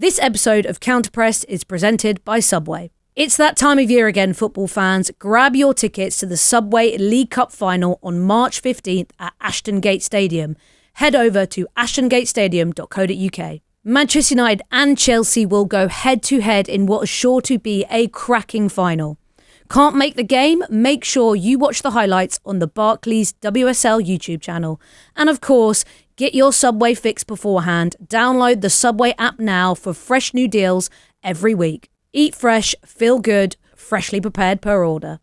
This episode of Counterpressed is presented by Subway. It's that time of year again, football fans. Grab your tickets to the Subway League Cup final on March 15th at Ashton Gate Stadium. Head over to ashtongatestadium.co.uk. Manchester United and Chelsea will go head-to-head in what is sure to be a cracking final. Can't make the game? Make sure you watch the highlights on the Barclays WSL YouTube channel. And of course, get your Subway fix beforehand. Download the Subway app now for fresh new deals every week. Eat fresh, feel good, freshly prepared per order.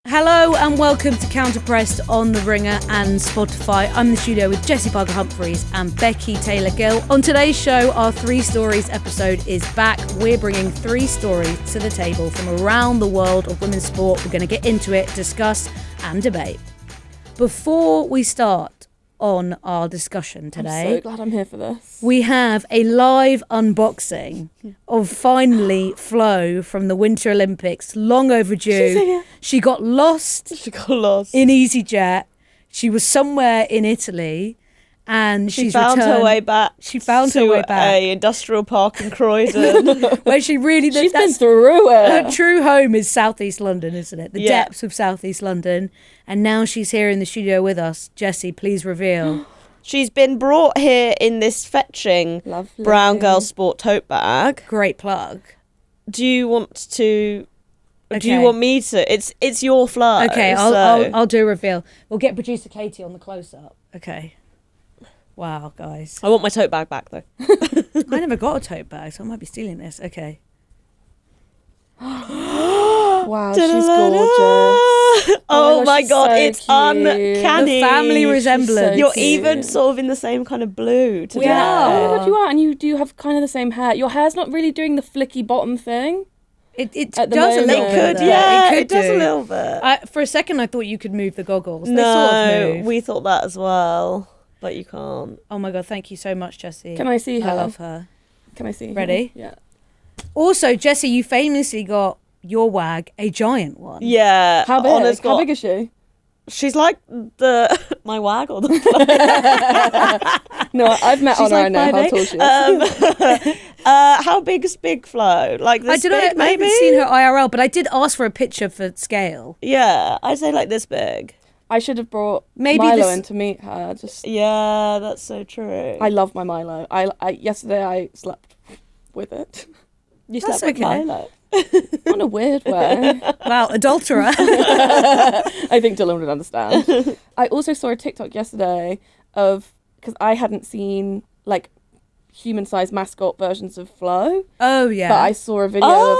Hello and welcome to Counterpressed on The Ringer and Spotify. I'm in the studio with Jessy Humphreys and Becky Taylor-Gill. On today's show, our 3 Stories episode is back. We're bringing 3 stories to the table from around the world of women's sport. We're going to get into it, discuss and debate. Before we start on our discussion today, I'm so glad I'm here for this. We have a live unboxing of finally Flo from the Winter Olympics. Long overdue. She got lost. in EasyJet. She was somewhere in Italy, and she found her way back. She found her way back to a industrial park in Croydon, where she really She's been through it. Her true home is Southeast London, isn't it? The depths of Southeast London. And now she's here in the studio with us. Jessy, please reveal. She's been brought here in this fetching brown girl sport tote bag. Great plug. Do you want to? Okay. Do you want me to? It's your Flo. Okay, I'll do a reveal. We'll get producer Katie on the close up. Okay. Wow, guys. I want my tote bag back though. I never got a tote bag, so I might be stealing this. Okay. Wow, she's gorgeous. Oh my god, so it's cute. uncanny. The family resemblance. So You're even sort of in the same kind of blue today. Yeah. Oh my god, you are, and you do have kind of the same hair. Your hair's not really doing the flicky bottom thing. It does At the a little moment. bit. It does a little bit. For a second, I thought you could move the goggles. They No, sort of move. we thought that as well, but you can't. Oh my god, thank you so much, Jessy. Can I see her? I love her. Can I see her? Ready? Yeah. Also, Jessy, you famously got your wag a giant one. Yeah. How big? Honest How God. big is she? She's like my wag or the No, I've met She's Honor. like I know how 5'8". tall she is. How big is Big Flo? Like this I don't know. big, I maybe? haven't seen her IRL, but I did ask for a picture for scale. Yeah, I'd say like this big. I should have brought Maybe Milo this- in to meet her. Yeah, that's so true. I love my Milo. Yesterday I slept with it. You That's slept with okay. Milo. In a weird way. Wow, adulterer. I think Dylan would understand. I also saw a TikTok yesterday because I hadn't seen like human-sized mascot versions of Flo. Oh yeah. But I saw a video of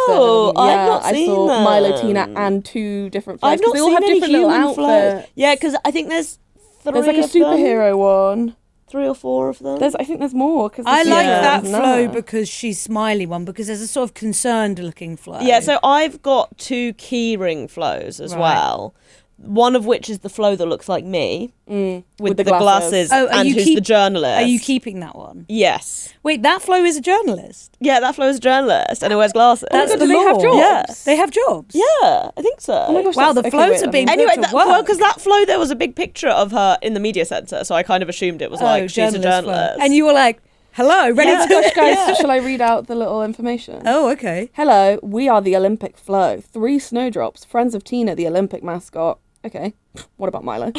them. I've Yeah, not I seen saw them. Milo, Tina, and 2 different Flos. I've not They all seen have any different little human Flos. outfits. Yeah, because I think there's 3 There's like a of them. superhero one. 3 or 4 of them. I think there's more. Cause I like Yeah. that No. Flo because she's smiley one, because there's a sort of concerned looking Flo. Yeah, so I've got 2 keyring Flos as Right. well. One of which is the Flo that looks like me with the glasses, Oh, are and you who's the journalist. Are you keeping that one? Yes. Wait, that Flo is a journalist. Yeah, that Flo is a journalist and it wears glasses. That's God, the do they have law. jobs? Yeah. They have jobs. Yeah, I think so. Oh my gosh, Wow, the okay, Flos wait, are let being me- Anyway, put to work. because that Flo, there was a big picture of her in the media centre, so I kind of assumed it was like she's a Flo. journalist. And you were like, hello, ready Yeah. to... Gosh, guys, shall I read out the little information? Oh, okay. Hello, we are the Olympic Flo. 3 snowdrops, friends of Tina, the Olympic mascot. Okay, what about Milo?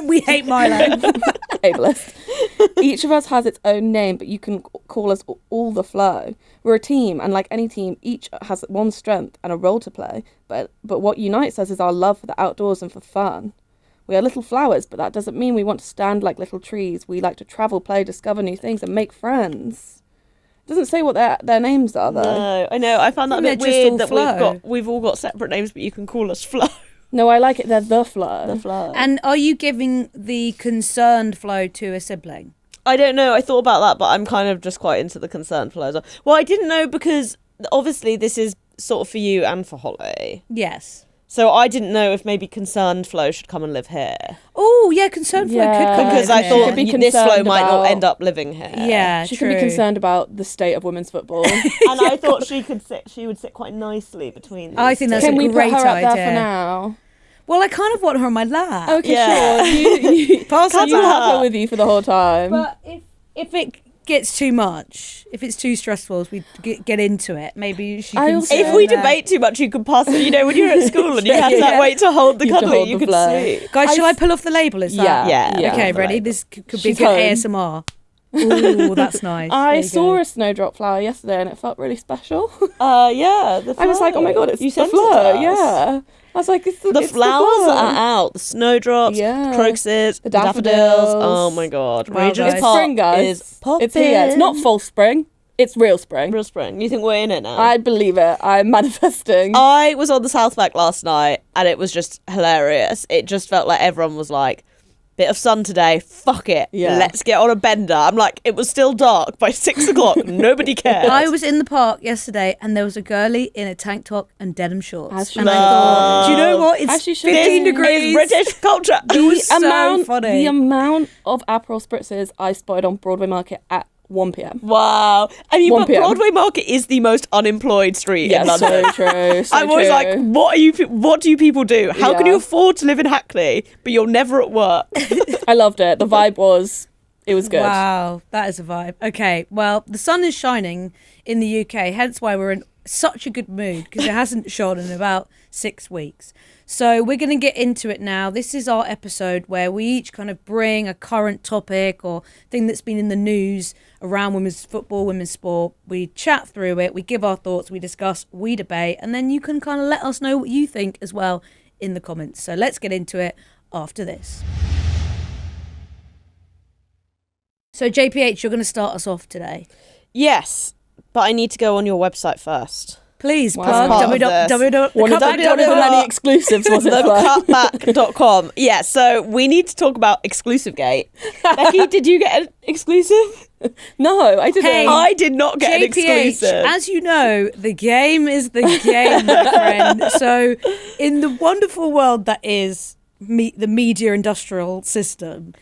We hate Milo. Ableist. Each of us has its own name, but you can call us all the Flo. We're a team, and like any team, each has one strength and a role to play. But what unites us is our love for the outdoors and for fun. We are little flowers, but that doesn't mean we want to stand like little trees. We like to travel, play, discover new things, and make friends. It doesn't say what their names are, though. No, I know. I found that a They're bit just all weird that Flo. we've all got separate names, but you can call us Flo. No, I like it. They're the Flo. The Flo. And are you giving the concerned Flo to a sibling? I don't know. I thought about that, but I'm kind of just quite into the concerned Flo. Well, I didn't know because obviously this is sort of for you and for Holly. Yes. So I didn't know if maybe concerned Flo should come and live here. Oh, yeah, concerned Flo could come Because in I here. thought could be this Flo concerned might not about- end up living here. Yeah, She true. could be concerned about the state of women's football. And I thought she would sit quite nicely between these I think two. that's Can a we great put her up idea. there for now? Well, I kind of want her on my lap. Okay, Yeah. sure. You Pass have her her with you for the whole time. But if it gets too much, if it's too stressful as we get into it, maybe she I can also- sit If we there. debate too much, you could pass it. You know, when you're at school and you had Yeah. to wait to hold the You have to cuddle, hold you the could flow. sleep. Guys, shall I I've- pull off the label? Is that? Yeah. Okay, the ready? label. This could be She's good home. ASMR. Ooh, that's nice. There I you saw go. a snowdrop flower yesterday and it felt really special. Yeah. The I was like, oh my god, it's you the sent it flow. to us. Yeah. I was like, it's the The it's flowers the flow. are out. The snowdrops, Yeah. crocuses, The daffodils. daffodils. Oh my god. Wow, Regent's guys. It's Park spring, guys. is popping. It's here. It's not false spring. It's real spring. Real spring. You think we're in it now? I believe it. I'm manifesting. I was on the South Bank last night and it was just hilarious. It just felt like everyone was like, bit of sun today, fuck it. Yeah. Let's get on a bender. I'm like, it was still dark by 6 o'clock. Nobody cared. I was in the park yesterday and there was a girlie in a tank top and denim shorts. As she And I should. thought, do you know what? As It's she should. 15 This degrees. It's British culture. It was so funny. The amount of Aperol spritzers I spotted on Broadway Market at 1 p.m. Wow. I mean, 1 but p.m. Broadway Market is the most unemployed street Yeah, in London. so true. So I'm always true. like, what do you people do? How can Yeah. you afford to live in Hackney, but you're never at work? I loved it. The vibe was, it was good. Wow, that is a vibe. Okay, well, the sun is shining in the UK, hence why we're in such a good mood because it hasn't shone in about 6 weeks. So we're going to get into it now. This is our episode where we each kind of bring a current topic or thing that's been in the news around women's football, women's sport. We chat through it, we give our thoughts, we discuss, we debate, and then you can kind of let us know what you think as well in the comments. So let's get into it after this. So JPH, you're going to start us off today. Yes, but I need to go on your website first. Please Wow. plug Part of this. One of the many exclusives, was it? Flo? Thecutback.com. Yeah, so we need to talk about Exclusive Gate. Becky, did you get an exclusive? No, I didn't. Hey, I did not get an JPH, exclusive. as you know, the game is the game, my friend. So in the wonderful world that is the media industrial system,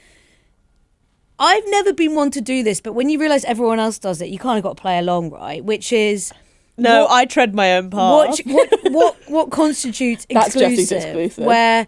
I've never been one to do this, but when you realise everyone else does it, you kind of got to play along, right? Which is... No, I tread my own path. What constitutes That's Jessy's exclusive? exclusive. Where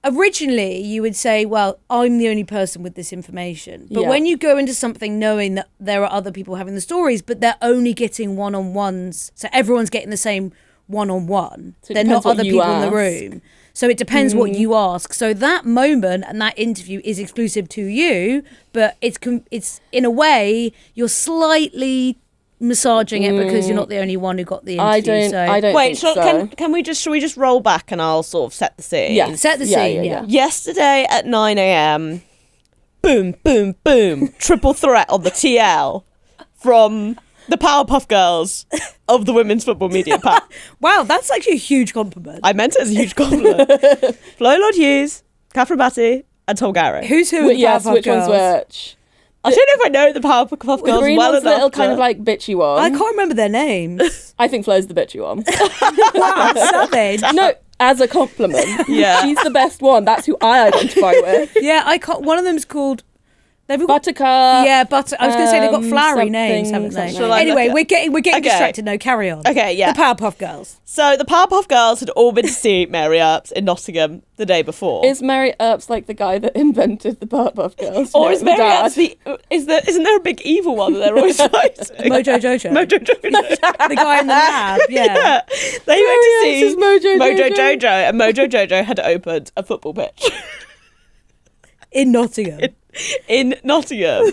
originally you would say, well, I'm the only person with this information. But Yeah. when you go into something knowing that there are other people having the stories, but they're only getting one-on-ones, so everyone's getting the same one-on-one. So it They're not depends what other you people in the ask. room. So it depends what you ask. So that moment and that interview is exclusive to you, but it's in a way you're slightly massaging it because you're not the only one who got the interview. I don't Wait, think so. should we just roll back and I'll sort of set the scene? Yeah. Set the scene, yeah. Yesterday at 9 a.m, boom, boom, boom, triple threat on the TL from the Powerpuff Girls of the women's football media pack. Wow, that's actually a huge compliment. I meant it as a huge compliment. Flo Lloyd-Hughes, Catherine Batty, and Tom Garrett. Who's who? But in yes, Powerpuff which Girls? one's which? I don't know if I know the Powerpuff The Girls green well one's the enough. little kind of like bitchy one. I can't remember their names. I think Flo's the bitchy one. Wow, savage. No, as a compliment. Yeah. She's the best one. That's who I identify with. Yeah, I can't. One of them's called. They've got. Buttercup. Yeah, butter. I was going to say they've got flowery something, names, haven't they? something. Shall I Anyway, look at- we're getting Okay. distracted. No, carry on. Okay, yeah. The Powerpuff Girls. So the Powerpuff Girls had all been to see Mary Earps in Nottingham the day before. Is Mary Earps like the guy that invented the Powerpuff Girls? You Or know, is the Mary dad? Earps isn't there a big evil one that they're always fighting? Mojo Jojo. Mojo Jojo. The guy in the lab. Yeah. Yeah. They Mary went to Earps see is Mojo Jojo, and Mojo Jojo had opened a football pitch In Nottingham. in Nottingham.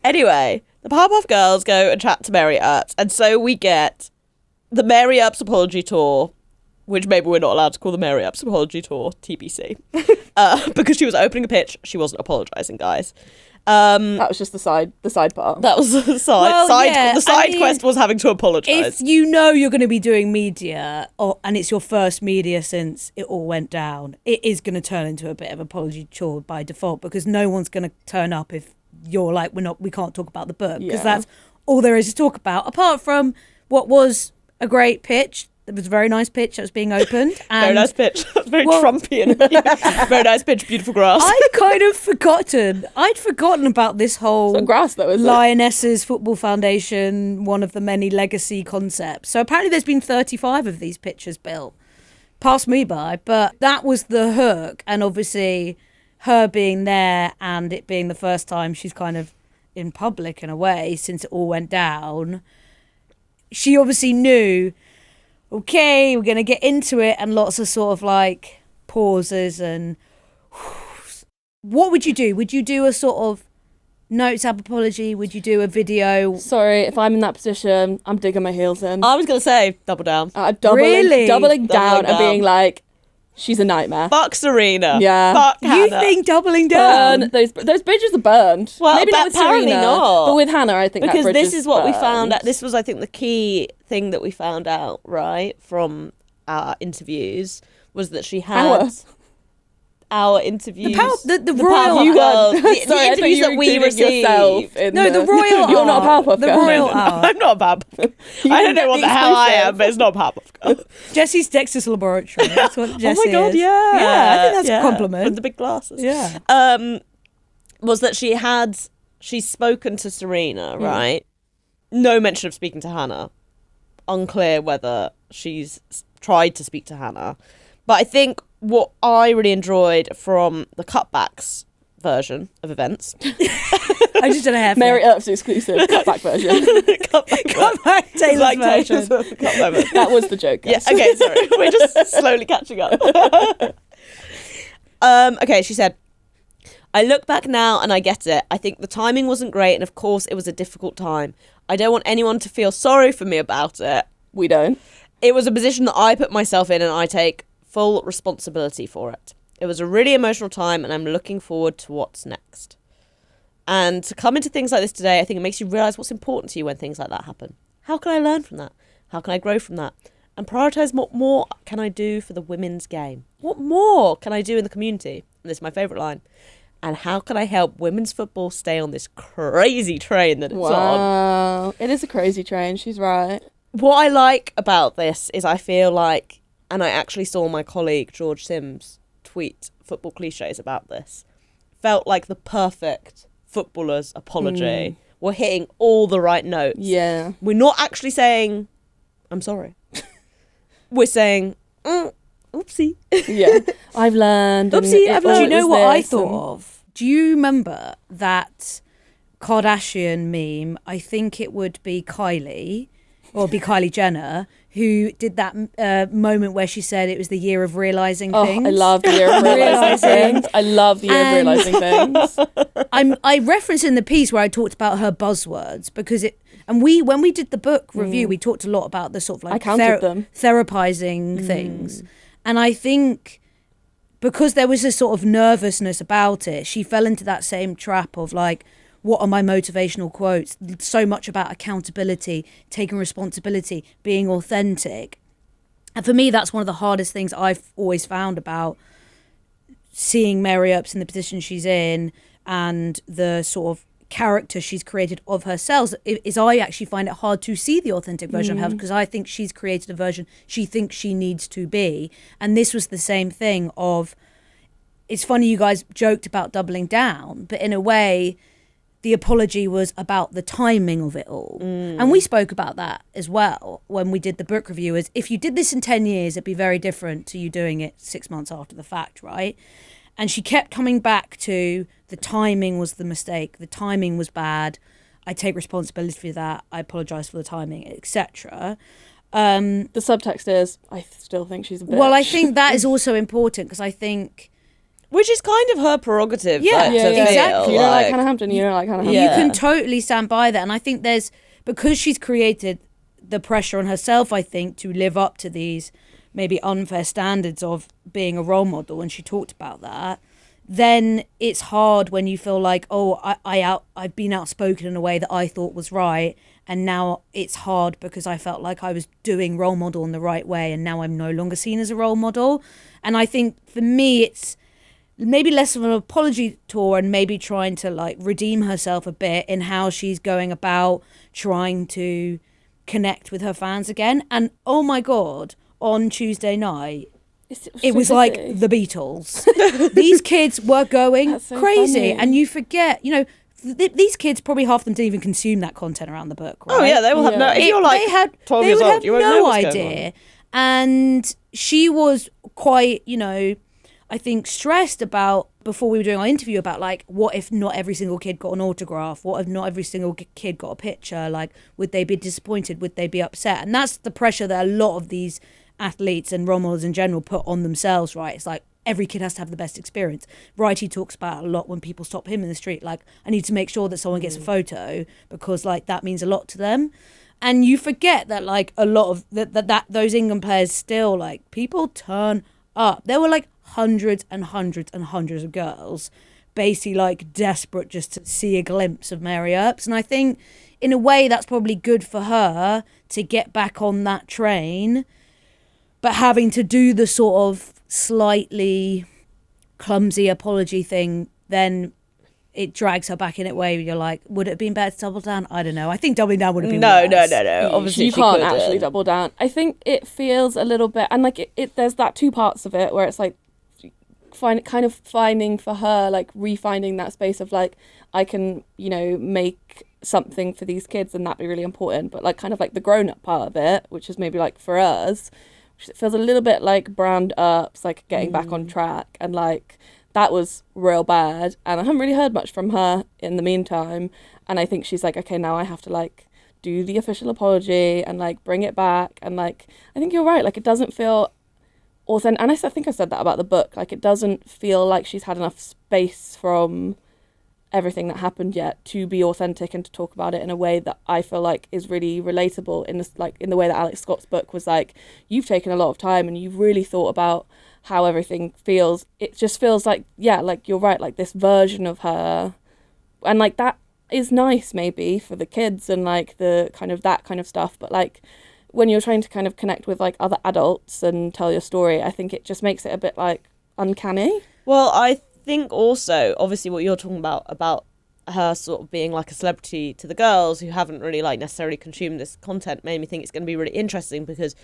Anyway, the Powerpuff Girls go and chat to Mary Earps, and so we get the Mary Earps apology tour, which maybe we're not allowed to call the Mary Earps apology tour, TBC, because she was opening a pitch. She wasn't apologising, guys. That was just the side part. That was the side. Well, yeah, the side I mean, quest was having to apologise. If you know you're going to be doing media, and it's your first media since it all went down, it is going to turn into a bit of apology chore by default because no one's going to turn up if you're like we can't talk about the book because Yeah. that's all there is to talk about. Apart from what was a great pitch, it was a very nice pitch that was being opened. And Very nice pitch. That's very Well- Trumpian. Very nice pitch. Beautiful grass. I'd kind of forgotten. I'd forgotten about this whole Some grass though, isn't it? Lionesses Football Foundation, one of the many legacy concepts. So apparently there's been 35 of these pictures built. passed me by, but that was the hook. And obviously her being there and it being the first time she's kind of in public in a way since it all went down, she obviously knew, okay, we're going to get into it, and lots of sort of like pauses and what would you do? Would you do a sort of notes app apology? Would you do a video? Sorry, if I'm in that position, I'm digging my heels in. I was going to say double down. Doubling down and being like, she's a nightmare. Fuck Serena. Yeah. Fuck You Hannah. think doubling down? Burn. Those bridges are burned. Well, maybe not with apparently Serena, not. but with Hannah, I think because that bridge this is what we burned. found out. This was, I think, the key thing that we found out, right, from our interviews, was that she had our interviews. The royal. Girls, the Sorry, I thought interviews you that were we including yourself received. in No, the royal. You're not a Powerpuff The Girl. royal No, hour. I'm not a Powerpuff. I don't know what the hell I am, but it's not a Powerpuff Girl. Jessy's Dexter's Laboratory. That's what Jessy Oh my god, is. yeah. I think that's a With compliment. the big glasses. Yeah. Was that she's spoken to Serena, right? No mention of speaking to Hannah. Unclear whether she's tried to speak to Hannah. But I think what I really enjoyed from the cutbacks version of events. I just did a hair Mary Earps exclusive cutback version. Cutback Taylor's Like version. Taylor's cutback version. That was the joke. Yeah, Guys. okay, sorry. We're just slowly catching up. Okay, she said, I look back now and I get it. I think the timing wasn't great and of course it was a difficult time. I don't want anyone to feel sorry for me about it. We don't. It was a position that I put myself in and I take full responsibility for it. It was a really emotional time and I'm looking forward to what's next. And to come into things like this today, I think it makes you realise what's important to you when things like that happen. How can I learn from that? How can I grow from that? And prioritise what more can I do for the women's game? What more can I do in the community? And this is my favourite line. And how can I help women's football stay on this crazy train that it's on? Wow. It is a crazy train. She's right. What I like about this is I feel like, and I actually saw my colleague George Sims tweet football cliches about this, felt like the perfect footballer's apology. We're hitting all the right notes. Yeah. We're not actually saying, I'm sorry. We're saying, oopsie. Yeah. I've learned. Oopsie, I've learned. Do you know It was what I this thought and- of? Do you remember that Kardashian meme? I think it would be Kylie, or be Kylie Jenner, who did that moment where she said it was the year of realising things. I love the year of realising things. I love the year of And- realising things. I referenced in the piece where I talked about her buzzwords because it, and when we did the book review, we talked a lot about the sort of like I counted them. therapizing things, and I think because there was a sort of nervousness about it, she fell into that same trap of like, what are my motivational quotes? So much about accountability, taking responsibility, being authentic. And for me, that's one of the hardest things I've always found about seeing Mary Earps in the position she's in and the sort of character she's created of herself, is I actually find it hard to see the authentic version of her because I think she's created a version she thinks she needs to be. And this was the same thing of, it's funny you guys joked about doubling down, but in a way, the apology was about the timing of it all. And we spoke about that as well when we did the book review, as if you did this in 10 years, it'd be very different to you doing it 6 months after the fact, right? And she kept coming back to the timing was the mistake, the timing was bad, I take responsibility for that, I apologise for the timing, etc. The subtext is, I still think she's a bitch. Well, I think that is also important because I think Which is kind of her prerogative. Yeah, like, to yeah, feel, exactly. You don't like like- Hannah Hampton, you don't like Hannah Hampton. Yeah. you can totally stand by that. And I think there's, because she's created the pressure on herself, I think, to live up to these maybe unfair standards of being a role model, and she talked about that, then it's hard when you feel like, oh, I've been outspoken in a way that I thought was right, and now it's hard because I felt like I was doing role model in the right way, and now I'm no longer seen as a role model. And I think for me, it's maybe less of an apology tour and maybe trying to like redeem herself a bit in how she's going about trying to connect with her fans again. And oh my God, on Tuesday night, it was like the Beatles. These kids were going That's so crazy. funny. And you forget, you know, these kids, probably half of them didn't even consume that content around the book, right? Oh yeah, they will have no. If you're like they 12 they years would old, have you won't know no what's going idea. on. And she was quite, I think stressed about, before we were doing our interview, about like, what if not every single kid got an autograph? What if not every single kid got a picture? Like, would they be disappointed? Would they be upset? And that's the pressure that a lot of these athletes and role models in general put on themselves, right? It's like, every kid has to have the best experience. Righty talks about a lot when people stop him in the street, like, I need to make sure that someone gets a photo because like that means a lot to them. And you forget that like a lot of that those England players still, like, people turn up. There were like hundreds and hundreds and hundreds of girls basically like desperate just to see a glimpse of Mary Earps. And I think in a way that's probably good for her to get back on that train, but having to do the sort of slightly clumsy apology thing, then it drags her back in it way where you're like, would it have been better to double down? I don't know. I think doubling down would have been worse. No. Obviously, you can't actually double down. I think it feels a little bit, and like it there's that two parts of it where it's like finding for her, like refinding that space of like, I can, make something for these kids and that'd be really important, but like kind of like the grown-up part of it, which is maybe like for us, it feels a little bit like Brand Earps, like getting back on track, and like that was real bad, and I haven't really heard much from her in the meantime, and I think she's like, okay, now I have to like do the official apology and like bring it back, and like I think you're right, like it doesn't feel authentic, and I think I said that about the book, like it doesn't feel like she's had enough space from everything that happened yet to be authentic and to talk about it in a way that I feel like is really relatable, in this, like in the way that Alex Scott's book was like, you've taken a lot of time and you've really thought about how everything feels. It just feels like, yeah, like you're right, like this version of her, and like that is nice maybe for the kids and like the kind of that kind of stuff, but like when you're trying to kind of connect with like other adults and tell your story, I think it just makes it a bit like uncanny. Well, I think also, obviously, what you're talking about her sort of being like a celebrity to the girls who haven't really like necessarily consumed this content, made me think it's going to be really interesting, because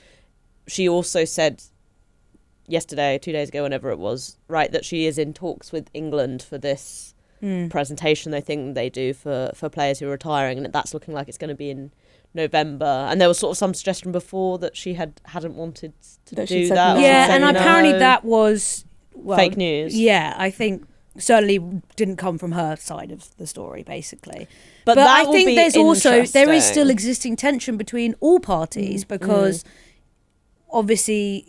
she also said yesterday, 2 days ago, whenever it was, right, that she is in talks with England for this presentation they think they do for players who are retiring, and that's looking like it's going to be in November. And there was sort of some suggestion before that she hadn't wanted to do that. Yeah, and apparently that was fake news. Yeah, I think certainly didn't come from her side of the story, basically. But that I think will be there's also, there is interesting. still existing tension between all parties, because obviously,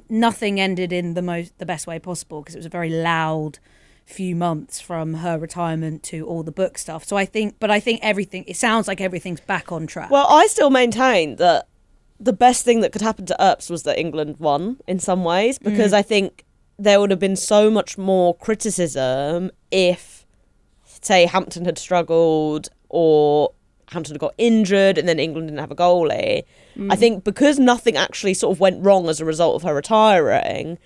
nothing ended in the best way possible, because it was a very loud few months from her retirement to all the book stuff. So I think everything, it sounds like everything's back on track. Well, I still maintain that the best thing that could happen to Earps was that England won in some ways, because I think there would have been so much more criticism if, say, Hampton had struggled or Hampton had got injured and then England didn't have a goalie. I think because nothing actually sort of went wrong as a result of her retiring,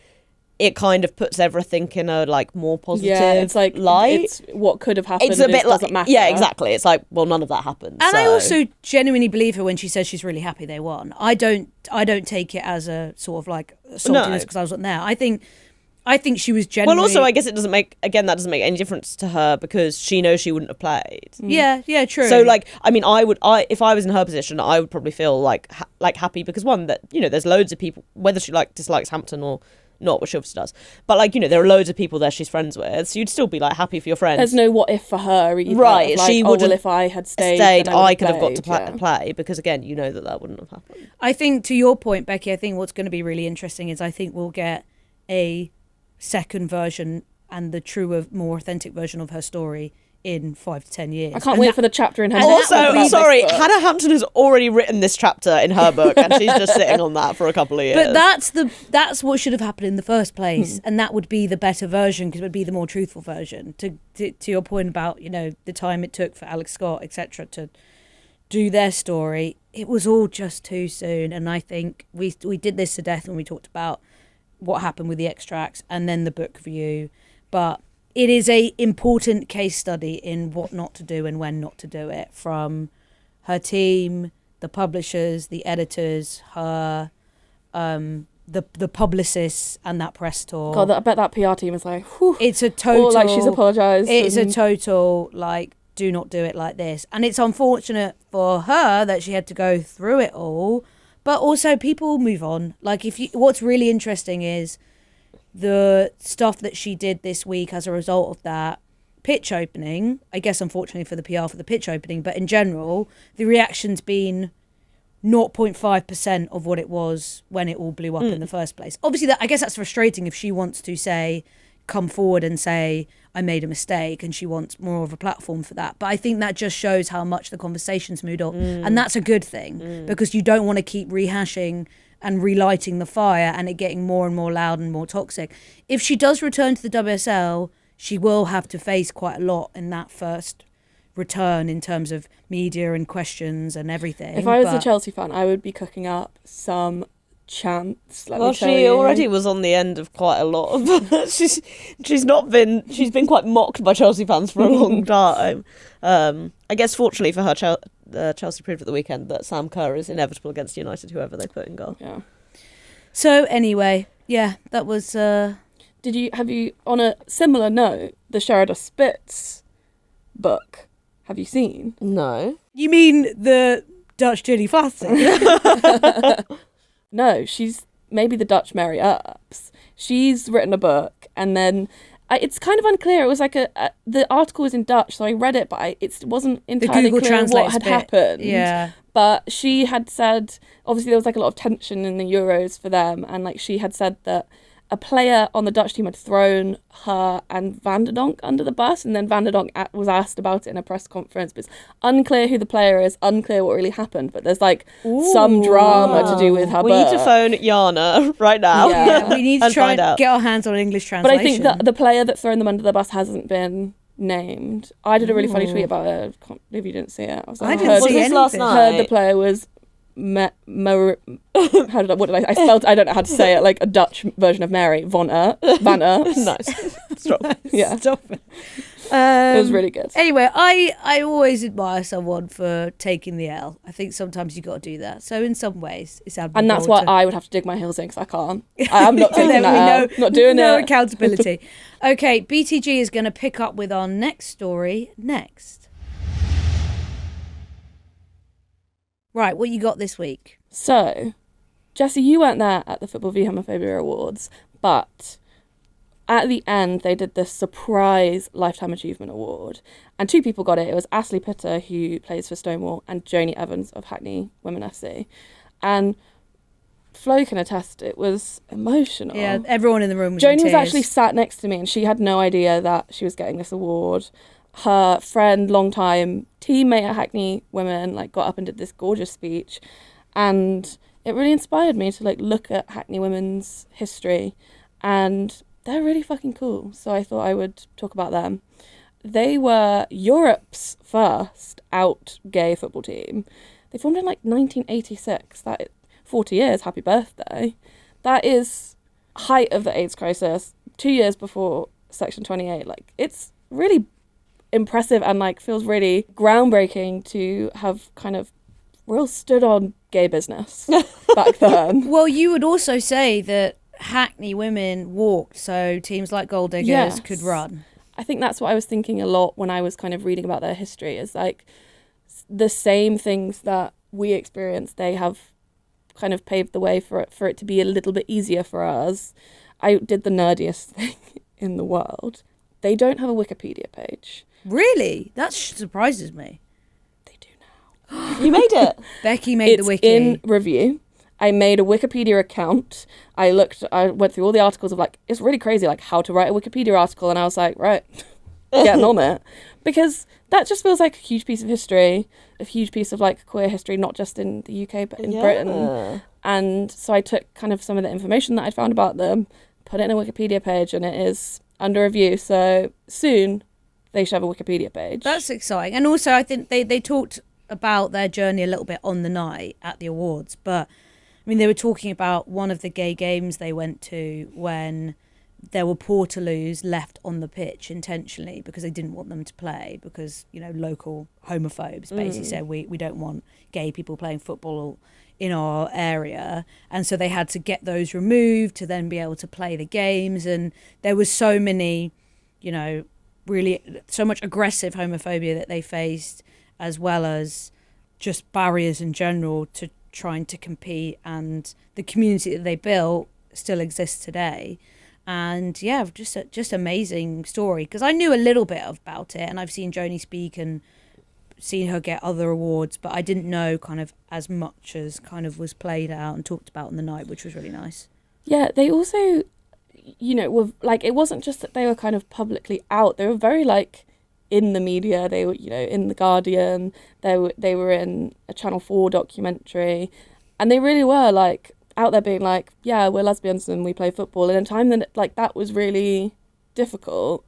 it kind of puts everything in a like more positive it's like light. It's what could have happened. It's a bit it doesn't matter. Yeah, exactly. It's like, well, none of that happened. And so. I also genuinely believe her when she says she's really happy they won. I don't take it as a sort of like saltiness because I wasn't there. I think she was genuinely... Well, also, I guess that doesn't make any difference to her, because she knows she wouldn't have played. Yeah, true. So, like, I mean, if I was in her position, I would probably feel like happy, because one, that, there's loads of people, whether she dislikes Hampton or not, which she obviously does, but like, there are loads of people there she's friends with, so you'd still be like happy for your friends. There's no what if for her either. Right, like, she wouldn't. Well, if I had stayed I could have got to played, play, because again, that wouldn't have happened. I think, to your point, Becky, I think what's going to be really interesting is I think we'll get a second version and the truer, more authentic version of her story in 5 to 10 years. I can't wait for the chapter in her. Also, sorry, Hannah Hampton has already written this chapter in her book, and she's just sitting on that for a couple of years. But that's what should have happened in the first place, and that would be the better version, because it would be the more truthful version. To your point about the time it took for Alex Scott, etc., to do their story, it was all just too soon. And I think we did this to death when we talked about what happened with the extracts and then the book review, but it is a important case study in what not to do and when not to do it, from her team, the publishers, the editors, her, the publicists, and that press tour. God, I bet that PR team is like, whew. It's a total... Or like she's apologised. It's a total, like, do not do it like this. And it's unfortunate for her that she had to go through it all, But also people move on. Like what's really interesting is the stuff that she did this week as a result of that pitch opening. I guess unfortunately for the PR for the pitch opening, but in general, the reaction's been 0.5% of what it was when it all blew up in the first place. Obviously, I guess that's frustrating if she wants to come forward and say, I made a mistake, and she wants more of a platform for that. But I think that just shows how much the conversation's moved on. And that's a good thing, because you don't want to keep rehashing and relighting the fire and it getting more and more loud and more toxic. If she does return to the WSL, she will have to face quite a lot in that first return in terms of media and questions and everything. If I was a Chelsea fan, I would be cooking up some chants. Well, she already was on the end of quite a lot of. she's been quite mocked by Chelsea fans for a long time. I guess fortunately for her, Chelsea proved at the weekend that Sam Kerr is inevitable against United, whoever they put in goal. Yeah. So anyway, yeah, that was. Have you on a similar note, the Sherida Spitz book? Have you seen? No. You mean the Dutch Judy Classic? No, she's maybe the Dutch Mary Earps. She's written a book, and then it's kind of unclear. It was like the article was in Dutch, so I read it, but it wasn't entirely clear what had happened. Yeah. But she had said, obviously there was like a lot of tension in the Euros for them, and like she had said that a player on the Dutch team had thrown her and Van der Donk under the bus, and then Van der Donk was asked about it in a press conference, but it's unclear who the player is, unclear what really happened, but there's like some drama to do with her We book. need to phone Jana right now. Yeah, we need to try and out. get our hands on an English translation. But I think that the player that's thrown them under the bus hasn't been named. I did a really funny tweet about it. I can't believe you didn't see it. I didn't see anything. Last night? Heard the player was I spelled, I don't know how to say it, like a Dutch version of Mary, Van Earps. Nice. Stop. Yeah. Stop it. It was really good. Anyway, I always admire someone for taking the L. I think sometimes you got to do that. So in some ways, it's admirable. And that's why I would have to dig my heels in, because I can't. I'm not taking that L. Not doing no it. accountability. Okay, BTG is going to pick up with our next story next. Right, what you got this week? So, Jessy, you weren't there at the Football v Homophobia Awards, but at the end they did this surprise Lifetime Achievement Award, and two people got it. It was Ashley Pitter, who plays for Stonewall, and Joni Evans of Hackney Women FC. And Flo can attest, it was emotional. Yeah, everyone in the room was in Joni was tears. actually sat next to me, and she had no idea that she was getting this award. Her friend, long-time teammate at Hackney Women, like got up and did this gorgeous speech, and it really inspired me to like look at Hackney Women's history, and they're really fucking cool. So I thought I would talk about them. They were Europe's first out gay football team. They formed in like 1986. That 40 years. Happy birthday. That is height of the AIDS crisis. 2 years before Section 28. Like it's really impressive and like feels really groundbreaking to have kind of real stood on gay business back then. Well, you would also say that Hackney Women walked so teams like Gold Diggers could run. I think that's what I was thinking a lot when I was kind of reading about their history, is like the same things that we experienced, they have kind of paved the way for it to be a little bit easier for us. I did the nerdiest thing in the world. They don't have a Wikipedia page. Really? That surprises me. They do now. You made it. Becky made the wiki. It's in review. I made a Wikipedia account. I went through all the articles of like, it's really crazy, like how to write a Wikipedia article. And I was like, right, getting on it. Because that just feels like a huge piece of history, a huge piece of like queer history, not just in the UK, but in Britain. And so I took kind of some of the information that I'd found about them, put it in a Wikipedia page, and it is under review. So soon they should have a Wikipedia page. That's exciting. And also I think they talked about their journey a little bit on the night at the awards. But I mean, they were talking about one of the gay games they went to when there were Portaloos left on the pitch intentionally because they didn't want them to play because, you know, local homophobes basically said we don't want gay people playing football in our area. And so they had to get those removed to then be able to play the games. And there was so many, you know, really so much aggressive homophobia that they faced, as well as just barriers in general to trying to compete, and the community that they built still exists today. And yeah, just amazing story, because I knew a little bit about it, and I've seen Joni speak and seen her get other awards, but I didn't know kind of as much as kind of was played out and talked about on the night, which was really nice. Yeah, they also, were like, it wasn't just that they were kind of publicly out, they were very like in the media. They were, in The Guardian, they were in a Channel 4 documentary, and they really were like out there being like, yeah, we're lesbians and we play football, in a time that like that was really difficult.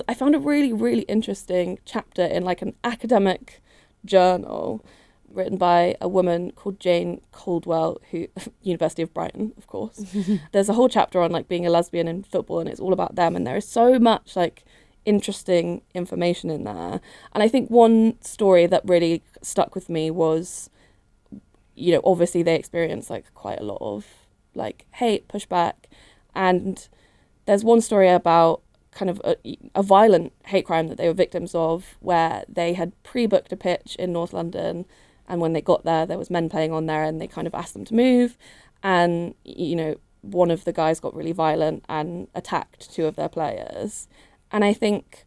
I found a really, really interesting chapter in like an academic journal written by a woman called Jane Caldwell, who University of Brighton, of course. There's a whole chapter on like being a lesbian in football, and it's all about them, and there is so much like interesting information in there. And I think one story that really stuck with me was, obviously they experienced like quite a lot of like hate, pushback, and there's one story about kind of a violent hate crime that they were victims of, where they had pre-booked a pitch in North London, and when they got there was men playing on there, and they kind of asked them to move, and one of the guys got really violent and attacked two of their players. And I think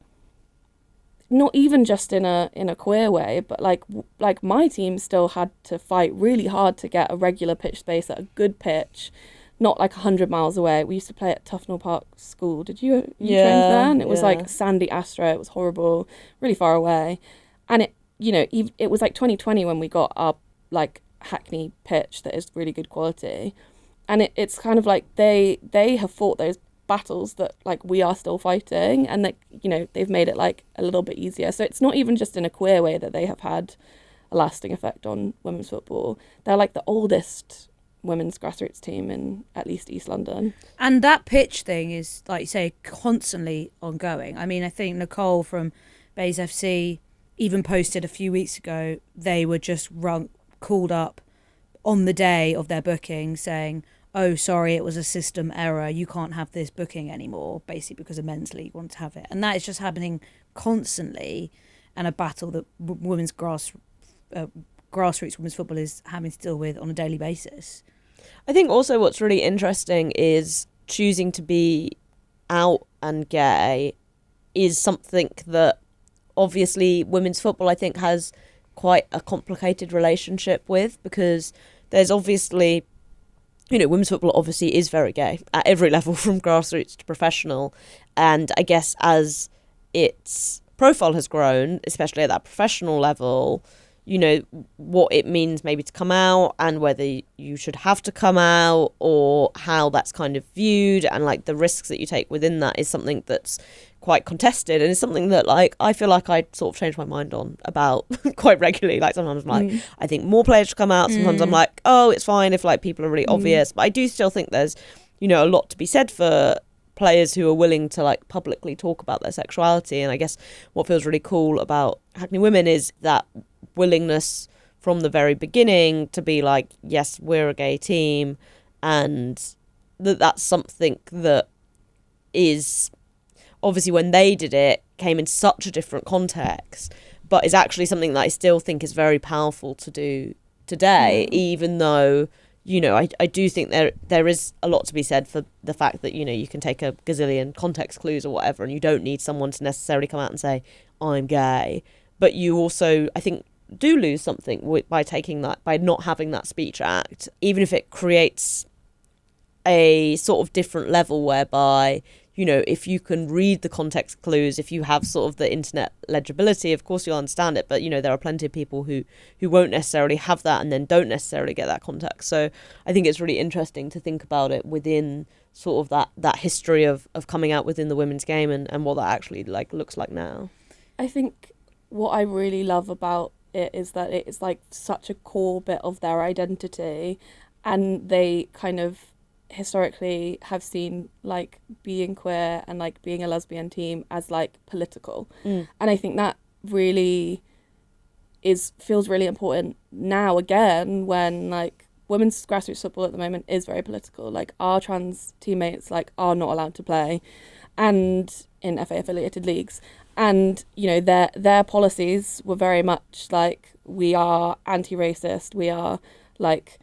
not even just in a queer way, but like my team still had to fight really hard to get a regular pitch space at a good pitch, not like 100 miles away. We used to play at Tufnell Park School. Did you train there? And it was like sandy Astra. It was horrible, really far away. And it was like 2020 when we got our like Hackney pitch that is really good quality. And it's kind of like they have fought those battles that like we are still fighting, and that they've made it like a little bit easier. So it's not even just in a queer way that they have had a lasting effect on women's football. They're like the oldest women's grassroots team in at least East London. And that pitch thing is, like you say, constantly ongoing. I mean, I think Nicole from Bays FC even posted a few weeks ago, they were just called up on the day of their booking saying, oh, sorry, it was a system error, you can't have this booking anymore, basically because a men's league wanted to have it. And that is just happening constantly, and a battle that women's grassroots women's football is having to deal with on a daily basis. I think also what's really interesting is choosing to be out and gay is something that obviously women's football, I think, has quite a complicated relationship with, because there's obviously, women's football obviously is very gay at every level, from grassroots to professional. And I guess as its profile has grown, especially at that professional level, what it means maybe to come out, and whether you should have to come out, or how that's kind of viewed, and like the risks that you take within that is something that's quite contested, and it's something that like I feel like I sort of change my mind on about quite regularly. Like sometimes I'm like, I think more players should come out. Sometimes I'm like, oh, it's fine if like people are really obvious. But I do still think there's, a lot to be said for players who are willing to like publicly talk about their sexuality. And I guess what feels really cool about Hackney Women is that willingness from the very beginning to be like, yes, we're a gay team, and that's something that is obviously, when they did it, came in such a different context, but is actually something that I still think is very powerful to do today, even though, I do think there is a lot to be said for the fact that, you can take a gazillion context clues or whatever, and you don't need someone to necessarily come out and say, I'm gay. But you also, I think, do lose something by taking that, by not having that speech act, even if it creates a sort of different level whereby, if you can read the context clues, if you have sort of the internet legibility, of course you'll understand it. But, there are plenty of people who won't necessarily have that, and then don't necessarily get that context. So I think it's really interesting to think about it within sort of that history of coming out within the women's game, and what that actually like looks like now. I think what I really love about it is that it is like such a core bit of their identity, and they kind of historically have seen like being queer and like being a lesbian team as like political. And I think that really feels really important now again, when like women's grassroots football at the moment is very political. Like our trans teammates like are not allowed to play, and in FA affiliated leagues, and their policies were very much like, we are anti-racist, we are like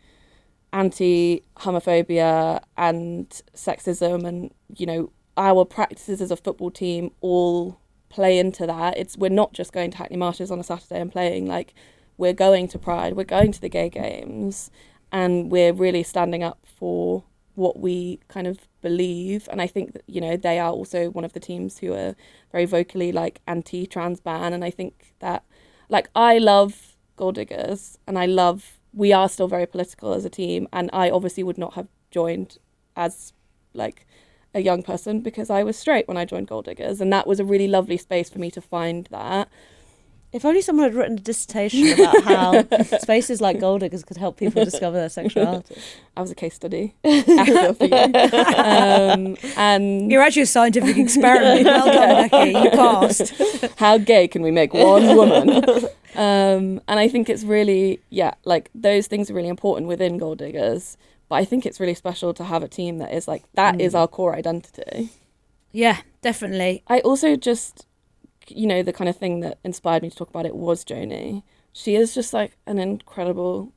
anti-homophobia and sexism, and you know, our practices as a football team all play into that. We're not just going to Hackney Marshes on a Saturday and playing, like we're going to Pride, we're going to the gay games, and we're really standing up for what we kind of believe. And I think that, you know, they are also one of the teams who are very vocally like anti-trans ban, and I think that, like, I love Gold Diggers, and we are still very political as a team, and I obviously would not have joined as like a young person because I was straight when I joined Gold Diggers, and that was a really lovely space for me to find that. If only someone had written a dissertation about how spaces like Gold Diggers could help people discover their sexuality. I was a case study actor for you. And You're actually a scientific experiment. Well done, Becky. You passed. How gay can we make one woman? And I think it's really, like those things are really important within Gold Diggers. But I think it's really special to have a team that is like, that is our core identity. Yeah, definitely. I also just, you know, the kind of thing that inspired me to talk about it was Joni. She is just like an incredible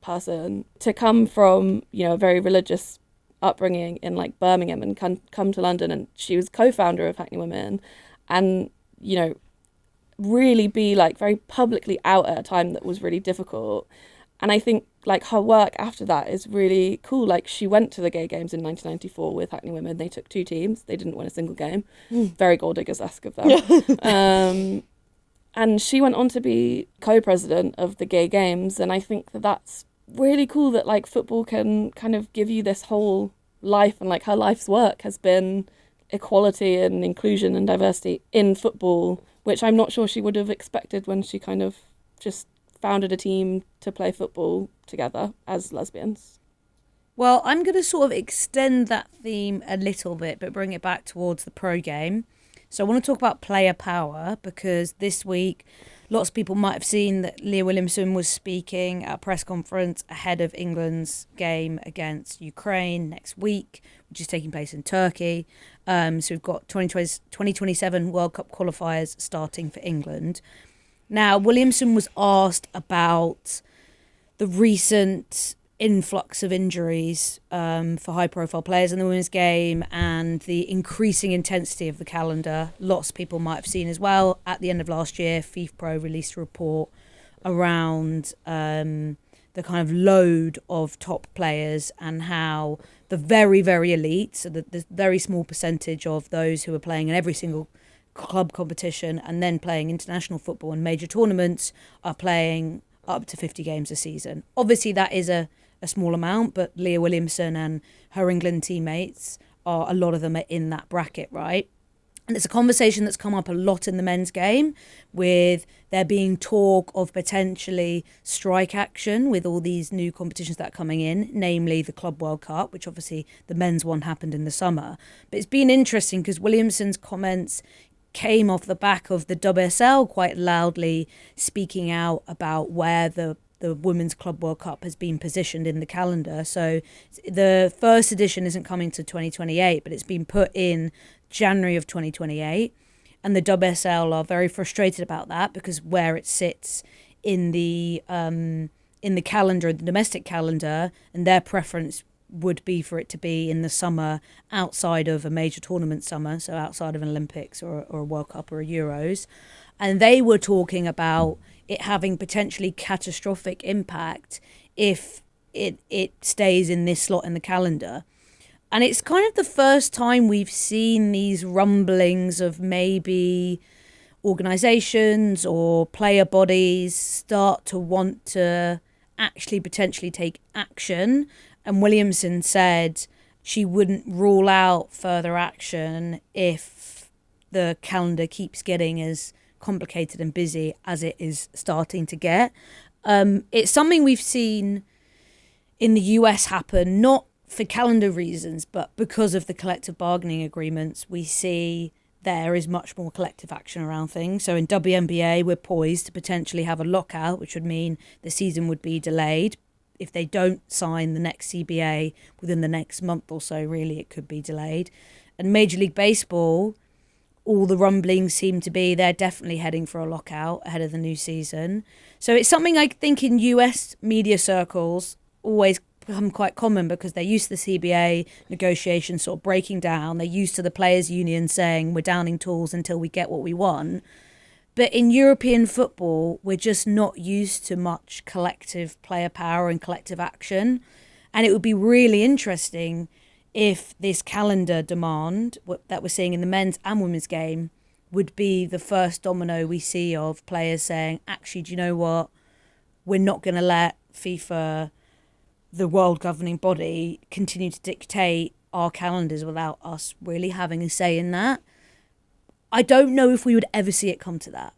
person. To come from, you know, a very religious upbringing in like Birmingham and come to London, and she was co-founder of Hackney Women, and, you know, really be like very publicly out at a time that was really difficult. And I think like her work after that is really cool. Like she went to the gay games in 1994 with Hackney Women. They took 2 teams. They didn't win a single game. Very Gold Diggers-esque of them. And she went on to be co-president of the gay games. And I think that that's really cool that like football can kind of give you this whole life, and like her life's work has been equality and inclusion and diversity in football, which I'm not sure she would have expected when she kind of just founded a team to play football together as lesbians. Well, I'm going to sort of extend that theme a little bit, but bring it back towards the pro game. So I want to talk about player power, because this week lots of people might have seen that Leah Williamson was speaking at a press conference ahead of England's game against Ukraine next week, which is taking place in Turkey. So we've got 2027 World Cup qualifiers starting for England. Now, Williamson was asked about the recent influx of injuries for high-profile players in the women's game and the increasing intensity of the calendar. Lots of people might have seen as well. At the end of last year, FIFPro released a report around the kind of load of top players and how the very, very elite, so the very small percentage of those who are playing in every single club competition and then playing international football and major tournaments, are playing up to 50 games a season. Obviously that is a small amount, but Leah Williamson and her England teammates a lot of them are in that bracket, right? And it's a conversation that's come up a lot in the men's game, with there being talk of potentially strike action with all these new competitions that are coming in, namely the Club World Cup, which obviously the men's one happened in the summer. But it's been interesting because Williamson's comments came off the back of the WSL quite loudly speaking out about where the Women's Club World Cup has been positioned in the calendar. So the first edition isn't coming to 2028, but it's been put in January of 2028. And the WSL are very frustrated about that, because where it sits in the calendar, the domestic calendar, and their preference would be for it to be in the summer outside of a major tournament summer, so outside of an Olympics or a World Cup or a Euros. And they were talking about it having potentially catastrophic impact if it stays in this slot in the calendar. And it's kind of the first time we've seen these rumblings of maybe organisations or player bodies start to want to actually potentially take action. And Williamson said she wouldn't rule out further action if the calendar keeps getting as complicated and busy as it is starting to get. It's something we've seen in the US happen, not for calendar reasons, but because of the collective bargaining agreements. We see there is much more collective action around things. So in WNBA, we're poised to potentially have a lockout, which would mean the season would be delayed. If they don't sign the next CBA within the next month or so, really, it could be delayed. And Major League Baseball, all the rumblings seem to be they're definitely heading for a lockout ahead of the new season. So it's something I think in US media circles always become quite common because they're used to the CBA negotiations sort of breaking down. They're used to the players' union saying we're downing tools until we get what we want. But in European football, we're just not used to much collective player power and collective action. And it would be really interesting if this calendar demand that we're seeing in the men's and women's game would be the first domino we see of players saying, actually, do you know what? We're not going to let FIFA, the world governing body, continue to dictate our calendars without us really having a say in that. I don't know if we would ever see it come to that,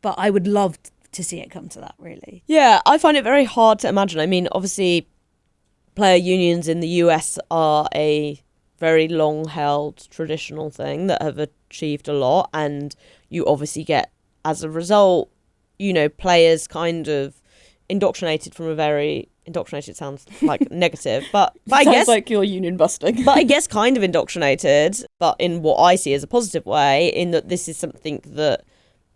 but I would love to see it come to that, really. Yeah, I find it very hard to imagine. I mean, obviously, player unions in the US are a very long-held traditional thing that have achieved a lot, and you obviously get, as a result, you know, players kind of indoctrinated from a very... Indoctrinated sounds like negative, but I guess like you're union busting. But I guess kind of indoctrinated, but in what I see as a positive way, in that this is something that,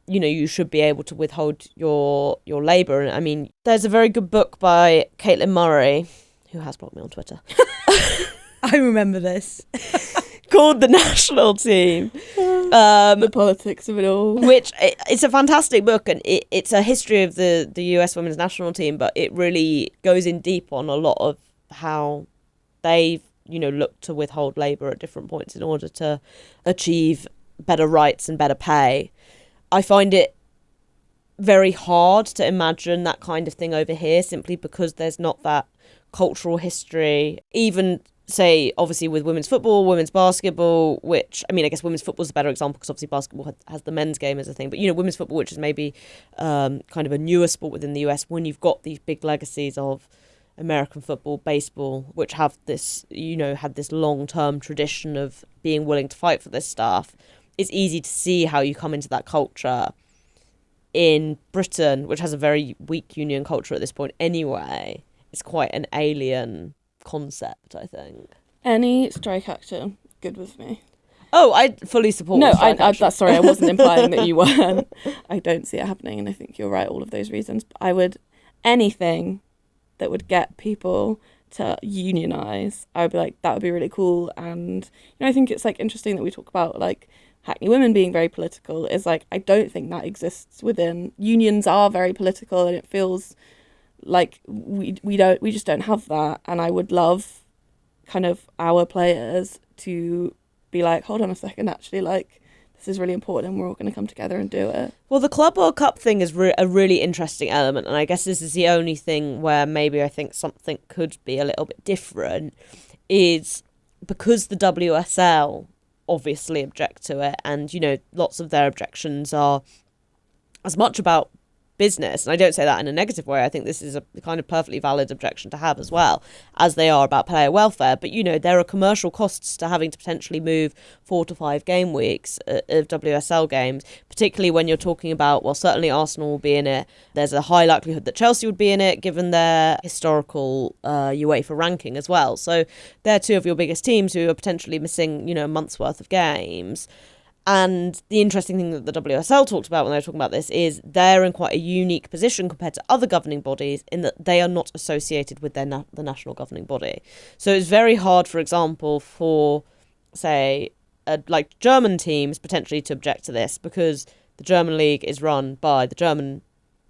you know, you should be able to withhold your labour. And I mean, there's a very good book by Caitlin Murray, who has blocked me on Twitter. I remember this. Called The National Team. The politics of it all. Which, it's a fantastic book, and it's a history of the US women's national team, but it really goes in deep on a lot of how they've, you know, looked to withhold labour at different points in order to achieve better rights and better pay. I find it very hard to imagine that kind of thing over here, simply because there's not that cultural history. Even, say, obviously with women's football, women's basketball, which, I mean, I guess women's football is a better example because obviously basketball has the men's game as a thing. But, you know, women's football, which is maybe kind of a newer sport within the US, when you've got these big legacies of American football, baseball, which have this, you know, had this long-term tradition of being willing to fight for this stuff, it's easy to see how you come into that culture in Britain, which has a very weak union culture at this point anyway. It's quite an alien concept, I think. Any strike action, good with me. Oh, I fully support. No, sorry, I wasn't implying that you weren't. I don't see it happening, and I think you're right, all of those reasons. But I would, anything that would get people to unionise, I would be like, that would be really cool. And, you know, I think it's like interesting that we talk about like Hackney Women being very political. Is like, I don't think that exists within unions. Are very political, and it feels like we just don't have that. And I would love kind of our players to be like, hold on a second, actually, like, this is really important and we're all going to come together and do it. Well, the Club World Cup thing is a really interesting element, and I guess this is the only thing where maybe I think something could be a little bit different, is because the WSL obviously object to it, and, you know, lots of their objections are as much about business, and I don't say that in a negative way. I think this is a kind of perfectly valid objection to have as well, as they are about player welfare. But, you know, there are commercial costs to having to potentially move 4 to 5 game weeks of WSL games, particularly when you're talking about, well, certainly Arsenal will be in it. There's a high likelihood that Chelsea would be in it, given their historical UEFA ranking as well. So they're two of your biggest teams who are potentially missing, you know, a month's worth of games. And the interesting thing that the WSL talked about when they were talking about this is they're in quite a unique position compared to other governing bodies in that they are not associated with the national governing body. So it's very hard, for example, for, say, like German teams potentially to object to this, because the German league is run by the German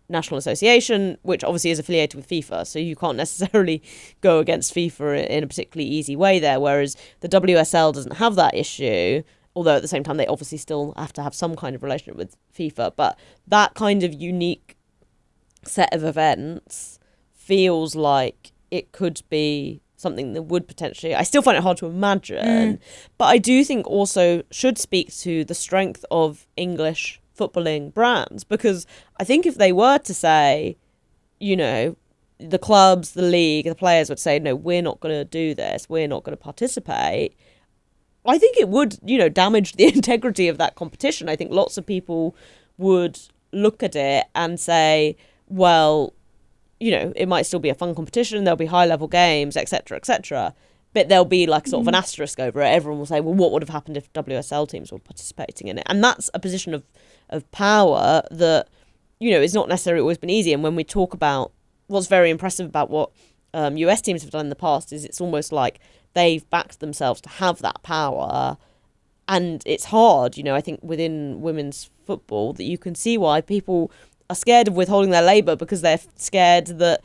National Association, which obviously is affiliated with FIFA. So you can't necessarily go against FIFA in a particularly easy way there, whereas the WSL doesn't have that issue. Although at the same time, they obviously still have to have some kind of relationship with FIFA. But that kind of unique set of events feels like it could be something that would potentially... I still find it hard to imagine. But I do think also should speak to the strength of English footballing brands. Because I think if they were to say, you know, the clubs, the league, the players would say, no, we're not going to do this. We're not going to participate. I think it would, you know, damage the integrity of that competition. I think lots of people would look at it and say, well, you know, it might still be a fun competition. There'll be high-level games, etc., etc. But there'll be like sort of an asterisk over it. Everyone will say, well, what would have happened if WSL teams were participating in it? And that's a position of power that, you know, is not necessarily always been easy. And when we talk about what's very impressive about what US teams have done in the past is it's almost like they've backed themselves to have that power. And it's hard, you know, I think within women's football that you can see why people are scared of withholding their labour because they're scared that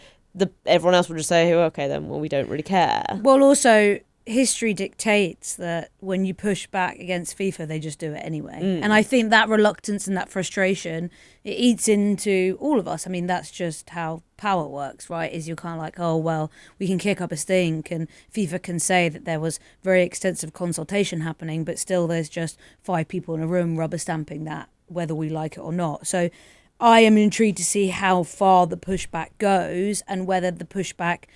everyone else will just say, oh, okay, then, well, we don't really care. Well, also, history dictates that when you push back against FIFA, they just do it anyway. And I think that reluctance and that frustration, it eats into all of us. I mean, that's just how power works, right? Is you're kind of like, oh, well, we can kick up a stink and FIFA can say that there was very extensive consultation happening, but still there's just 5 people in a room rubber stamping that, whether we like it or not. So I am intrigued to see how far the pushback goes and whether the pushback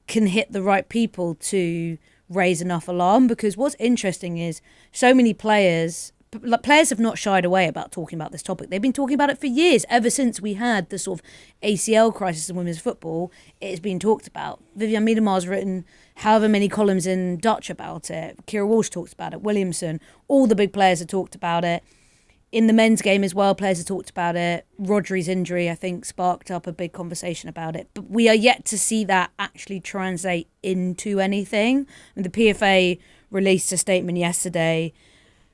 can hit the right people to raise enough alarm, because what's interesting is so many players have not shied away about talking about this topic. They've been talking about it for years, ever since we had the sort of ACL crisis in women's football. It has been talked about. Vivian Miedemar's written however many columns in Dutch about it. Kira Walsh talks about it. Williamson, all the big players have talked about it. In the men's game as well, players have talked about it. Rodri's injury, I think, sparked up a big conversation about it. But we are yet to see that actually translate into anything. And the PFA released a statement yesterday,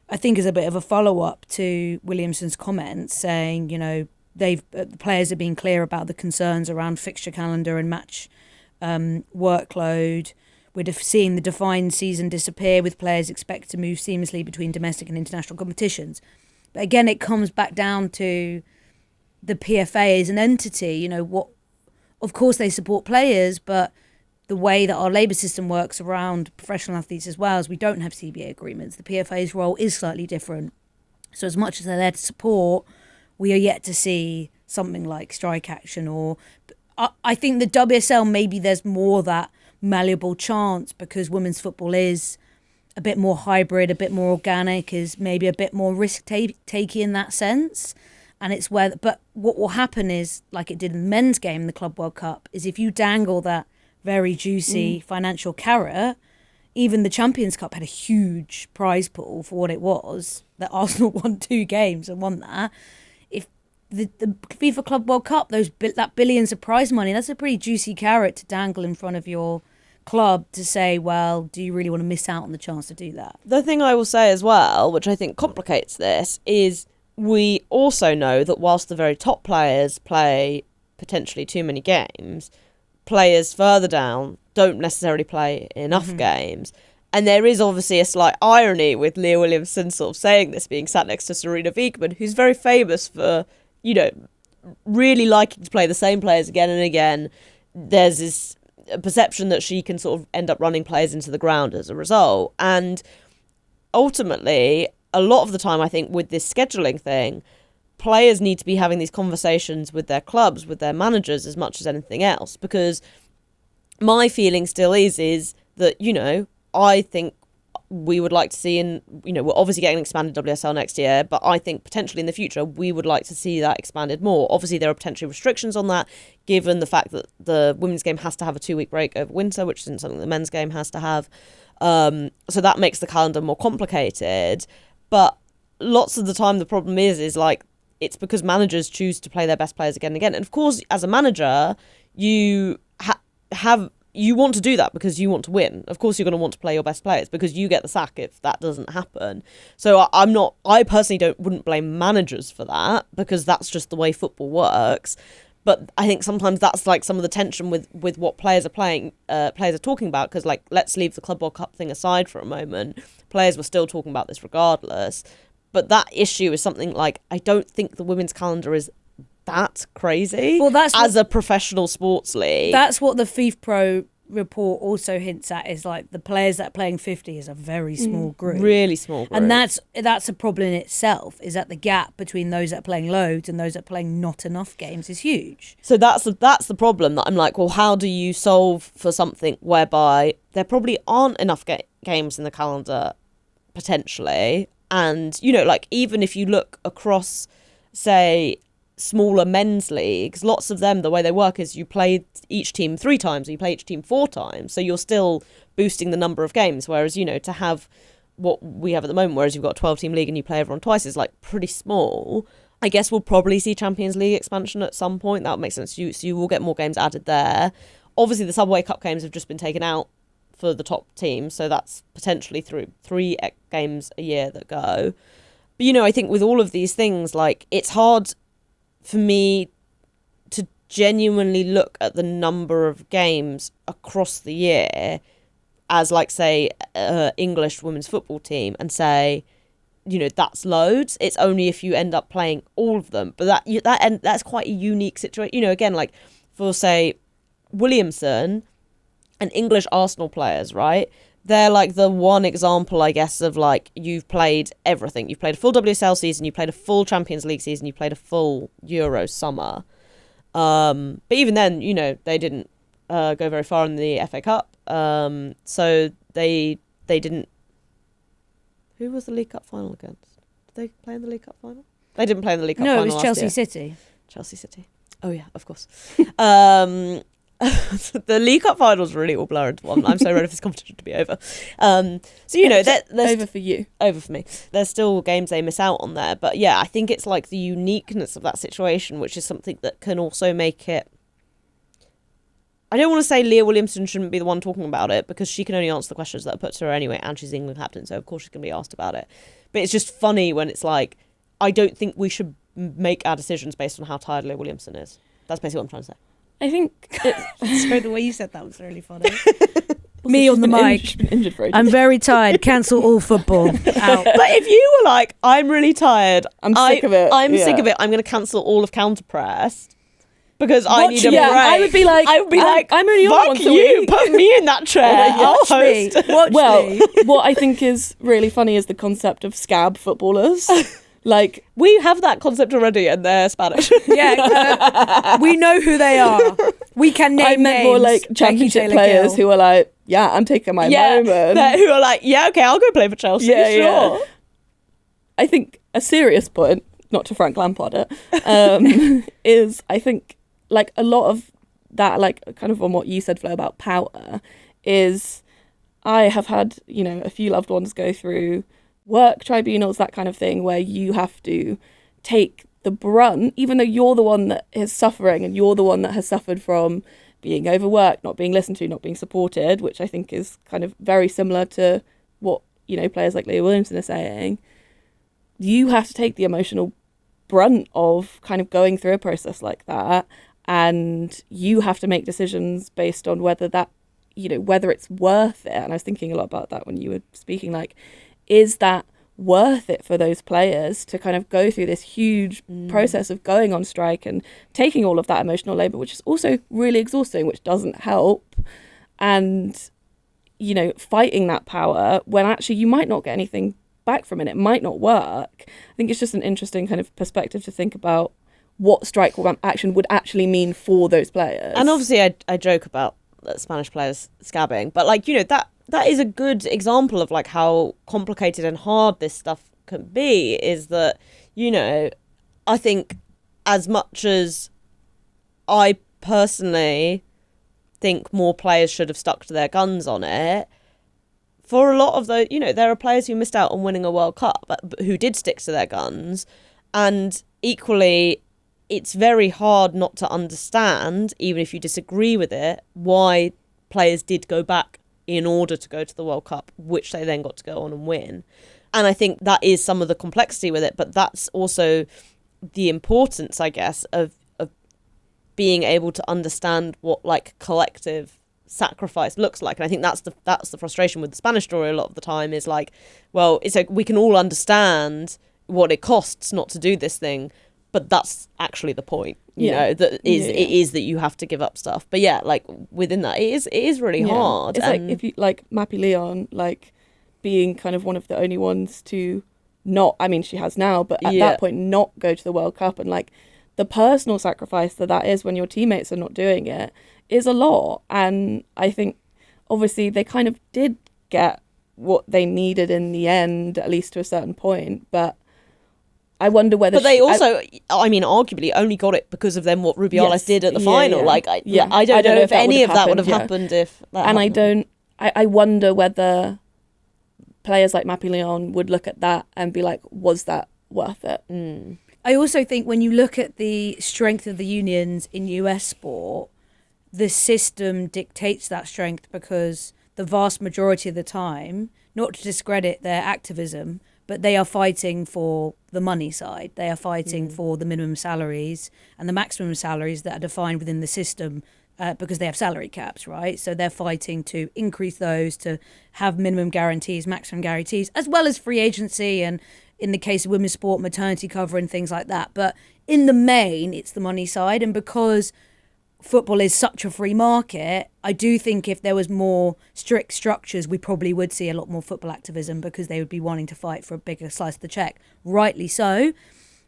I think as a bit of a follow-up to Williamson's comments, saying, you know, the players have been clear about the concerns around fixture calendar and match workload. We're seeing the defined season disappear, with players expected to move seamlessly between domestic and international competitions. But again, it comes back down to the PFA as an entity. You know, what? Of course, they support players, but the way that our labour system works around professional athletes as well is we don't have CBA agreements. The PFA's role is slightly different. So as much as they're there to support, we are yet to see something like strike action. Or I think the WSL, maybe there's more that malleable chance because women's football is a bit more hybrid, a bit more organic, is maybe a bit more risk-taking in that sense. And it's where, but what will happen is, like it did in the men's game in the Club World Cup, is if you dangle that very juicy financial carrot, even the Champions Cup had a huge prize pool for what it was, that Arsenal won 2 games and won that. If the FIFA Club World Cup, that billions of prize money, that's a pretty juicy carrot to dangle in front of your club to say, well, do you really want to miss out on the chance to do that? The thing I will say as well, which I think complicates this, is we also know that whilst the very top players play potentially too many games, players further down don't necessarily play enough games. And there is obviously a slight irony with Leah Williamson sort of saying this, being sat next to Serena Wiegmann, who's very famous for, you know, really liking to play the same players again and again. There's this perception that she can sort of end up running players into the ground as a result. And ultimately, a lot of the time, I think, with this scheduling thing, players need to be having these conversations with their clubs, with their managers, as much as anything else. Because my feeling still is that, you know, I think we would like to see, in, you know, we're obviously getting an expanded WSL next year, but I think potentially in the future we would like to see that expanded more. Obviously there are potentially restrictions on that, given the fact that the women's game has to have a 2-week break over winter, which isn't something the men's game has to have. So that makes the calendar more complicated. But lots of the time the problem is like, it's because managers choose to play their best players again and again. And of course, as a manager, you you want to do that because you want to win. Of course, you're going to want to play your best players because you get the sack if that doesn't happen. So I personally wouldn't blame managers for that, because that's just the way football works. But I think sometimes that's like some of the tension with what players are talking about. Because, like, let's leave the Club World Cup thing aside for a moment. Players were still talking about this regardless. But that issue is something like, I don't think the women's calendar is that crazy. Well, as a professional sports league. That's what the FIFPro report also hints at, is like the players that are playing 50 is a very small group. Really small group. And that's a problem in itself, is that the gap between those that are playing loads and those that are playing not enough games is huge. So that's the problem, that I'm like, well, how do you solve for something whereby there probably aren't enough games in the calendar, potentially? And, you know, like, even if you look across, say, smaller men's leagues, lots of them, the way they work is you play each team 3 times, or you play each team 4 times. So you're still boosting the number of games. Whereas, you know, to have what we have at the moment, whereas you've got a 12-team league and you play everyone twice, is like pretty small. I guess we'll probably see Champions League expansion at some point. That would make sense. So you will get more games added there. obviously the Subway Cup games have just been taken out for the top team, so that's potentially through 3 games a year that go. But, you know, I think with all of these things, like, it's hard for me to genuinely look at the number of games across the year as, like, say, English women's football team and say, you know, that's loads. It's only if you end up playing all of them. But that's quite a unique situation. You know, again, like, for, say, Williamson and English Arsenal players, right? They're like the one example, I guess, of like, you've played everything. You've played a full WSL season, you played a full Champions League season, you played a full Euro summer. But even then, you know, they didn't go very far in the FA Cup. So they didn't. Who was the League Cup final against? Did they play in the League Cup final? They didn't play in the League Cup final. No, it was Chelsea year. City. Chelsea City. Oh yeah, of course. The League Cup finals really all blur into one. I'm so ready for this competition to be over. So, you know, over for you. Over for me. There's still games they miss out on there. But yeah, I think it's like the uniqueness of that situation, which is something that can also make it... I don't want to say Leah Williamson shouldn't be the one talking about it, because she can only answer the questions that are put to her anyway, and she's England captain, so of course she's going to be asked about it. But it's just funny when it's like, I don't think we should make our decisions based on how tired Leah Williamson is. That's basically what I'm trying to say. I think Sorry, the way you said that was really funny. Me on the mic. She's been injured for ages. I'm very tired. Cancel all football. Out. But if you were like, I'm really tired, I'm sick of it. I'm Yeah. sick of it. I'm going to cancel all of Counterpress because I need a yeah, break. I would be like, I'm only on fuck once a you. week. Put me in that chair. I'll Watch me. host. Watch me. What I think is really funny is the concept of scab footballers. Like, We have that concept already, and they're Spanish. Yeah, we know who they are. We can name I meant names. more like Becky, championship Taylor-Gill. players who are like, yeah, I'm taking my moment. Who are like, yeah, okay, I'll go play for Chelsea. Yeah, sure. yeah. I think a serious point, not to Frank Lampard it, is I think like a lot of that, like kind of on what you said, Flo, about power, is I have had, you know, a few loved ones go through work tribunals, that kind of thing, where you have to take the brunt, even though you're the one that is suffering and you're the one that has suffered from being overworked, not being listened to, not being supported, which I think is kind of very similar to what, you know, players like Leah Williamson are saying. You have to take the emotional brunt of kind of going through a process like that, and you have to make decisions based on whether that, you know, whether it's worth it. And I was thinking a lot about that when you were speaking, like, is that worth it for those players to kind of go through this huge process of going on strike and taking all of that emotional labour, which is also really exhausting, which doesn't help, and, you know, fighting that power when actually you might not get anything back from it. It might not work. I think it's just an interesting kind of perspective to think about what strike action would actually mean for those players. And obviously I joke about Spanish players scabbing, but like, you know, that is a good example of like how complicated and hard this stuff can be, is that, you know, I think as much as I personally think more players should have stuck to their guns on it, for a lot of the, you know, there are players who missed out on winning a World Cup but who did stick to their guns, and equally it's very hard not to understand, even if you disagree with it, why players did go back in order to go to the World Cup, which they then got to go on and win. And I think that is some of the complexity with it, but that's also the importance, I guess, of being able to understand what like collective sacrifice looks like. And I think that's the frustration with the Spanish story a lot of the time, is like, well, it's like we can all understand what it costs not to do this thing, but that's actually the point, you know, that is it is that you have to give up stuff. But yeah, like within that, it is really hard. It's like if you like Mappy Leon, like being kind of one of the only ones to not, I mean, she has now, but at that point not go to the World Cup, and like the personal sacrifice that is when your teammates are not doing it is a lot. And I think obviously they kind of did get what they needed in the end, at least to a certain point, but I wonder whether... But they also, I mean, arguably only got it because of then what Rubiales did at the final. Like, I don't know if any of that would have happened if that happened. I wonder whether players like Mappy Leon would look at that and be like, was that worth it? I also think when you look at the strength of the unions in US sport, the system dictates that strength because the vast majority of the time, not to discredit their activism, but they are fighting for the money side. They are fighting for the minimum salaries and the maximum salaries that are defined within the system because they have salary caps, right? So they're fighting to increase those, to have minimum guarantees, maximum guarantees, as well as free agency and, in the case of women's sport, maternity cover and things like that. But in the main, it's the money side. And because football is such a free market, I do think if there was more strict structures, we probably would see a lot more football activism because they would be wanting to fight for a bigger slice of the check, rightly so.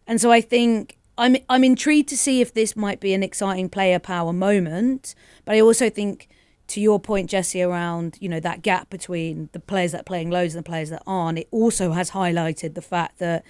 And so I think I'm intrigued to see if this might be an exciting player power moment. But I also think, to your point, Jessy, around, you know, that gap between the players that are playing loads and the players that aren't, it also has highlighted the fact that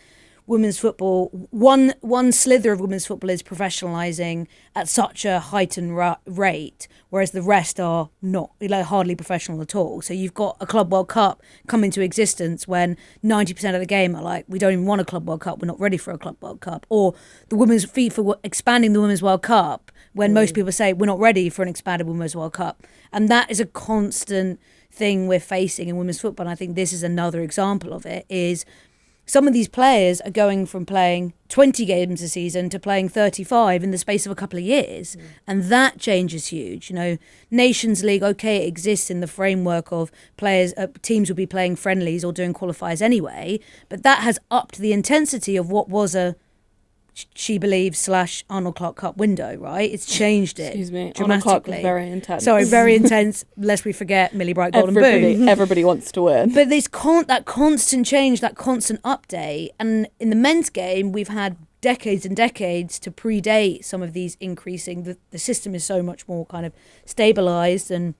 women's football, one slither of women's football is professionalising at such a heightened rate, whereas the rest are not, like, hardly professional at all. So you've got a Club World Cup come into existence when 90% of the game are like, we don't even want a Club World Cup, we're not ready for a Club World Cup. Or the women's FIFA expanding the Women's World Cup when most people say we're not ready for an expanded Women's World Cup. And that is a constant thing we're facing in women's football. And I think this is another example of it, is some of these players are going from playing 20 games a season to playing 35 in the space of a couple of years. And that change is huge. You know, Nations League, okay, it exists in the framework of players, teams will be playing friendlies or doing qualifiers anyway, but that has upped the intensity of what was a She Believes / Arnold Clark Cup window, right? It's changed it. Excuse me, dramatically. Arnold Clark was very intense. Sorry, very intense. Lest we forget Millie Bright Golden Boot. Everybody wants to win. But there's that constant change, that constant update. And in the men's game, we've had decades and decades to predate some of these increasing. The system is so much more kind of stabilised, and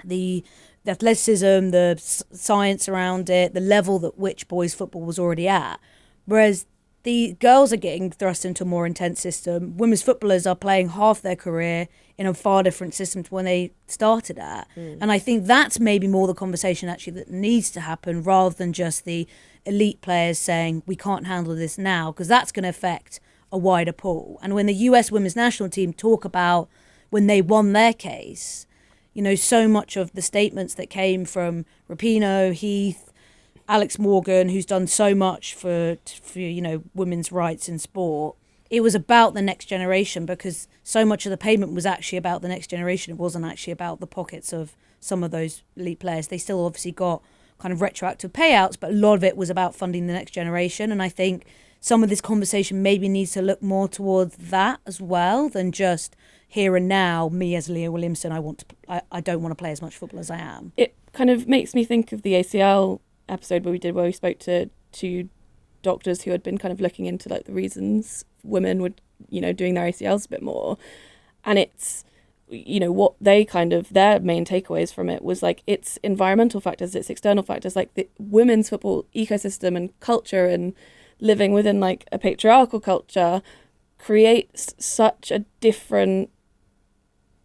the athleticism, the science around it, the level that which boys football was already at. Whereas the girls are getting thrust into a more intense system. Women's footballers are playing half their career in a far different system to when they started at. And I think that's maybe more the conversation actually that needs to happen, rather than just the elite players saying we can't handle this now, because that's going to affect a wider pool. And when the US women's national team talk about when they won their case, you know, so much of the statements that came from Rapinoe, Heath, Alex Morgan, who's done so much for you know, women's rights in sport, it was about the next generation, because so much of the payment was actually about the next generation. It wasn't actually about the pockets of some of those elite players. They still obviously got kind of retroactive payouts, but a lot of it was about funding the next generation. And I think some of this conversation maybe needs to look more towards that as well than just here and now. Me as Leah Williamson, I don't want to play as much football as I am. It kind of makes me think of the ACL episode where we spoke to two doctors who had been kind of looking into like the reasons women would, you know, doing their ACLs a bit more. And it's, you know, what they kind of, their main takeaways from it was like, it's environmental factors, it's external factors, like the women's football ecosystem and culture and living within like a patriarchal culture creates such a different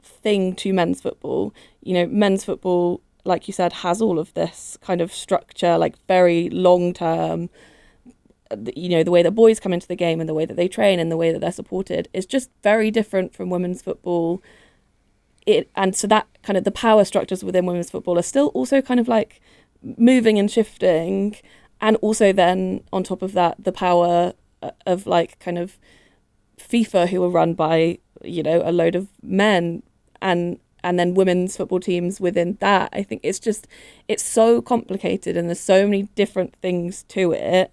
thing to men's football. You know, men's football, like you said, has all of this kind of structure, like very long term. You know, the way that boys come into the game and the way that they train and the way that they're supported is just very different from women's football. And so that kind of the power structures within women's football are still also kind of like moving and shifting. And also then on top of that, the power of like kind of FIFA, who are run by, you know, a load of men, and then women's football teams within that. I think it's so complicated, and there's so many different things to it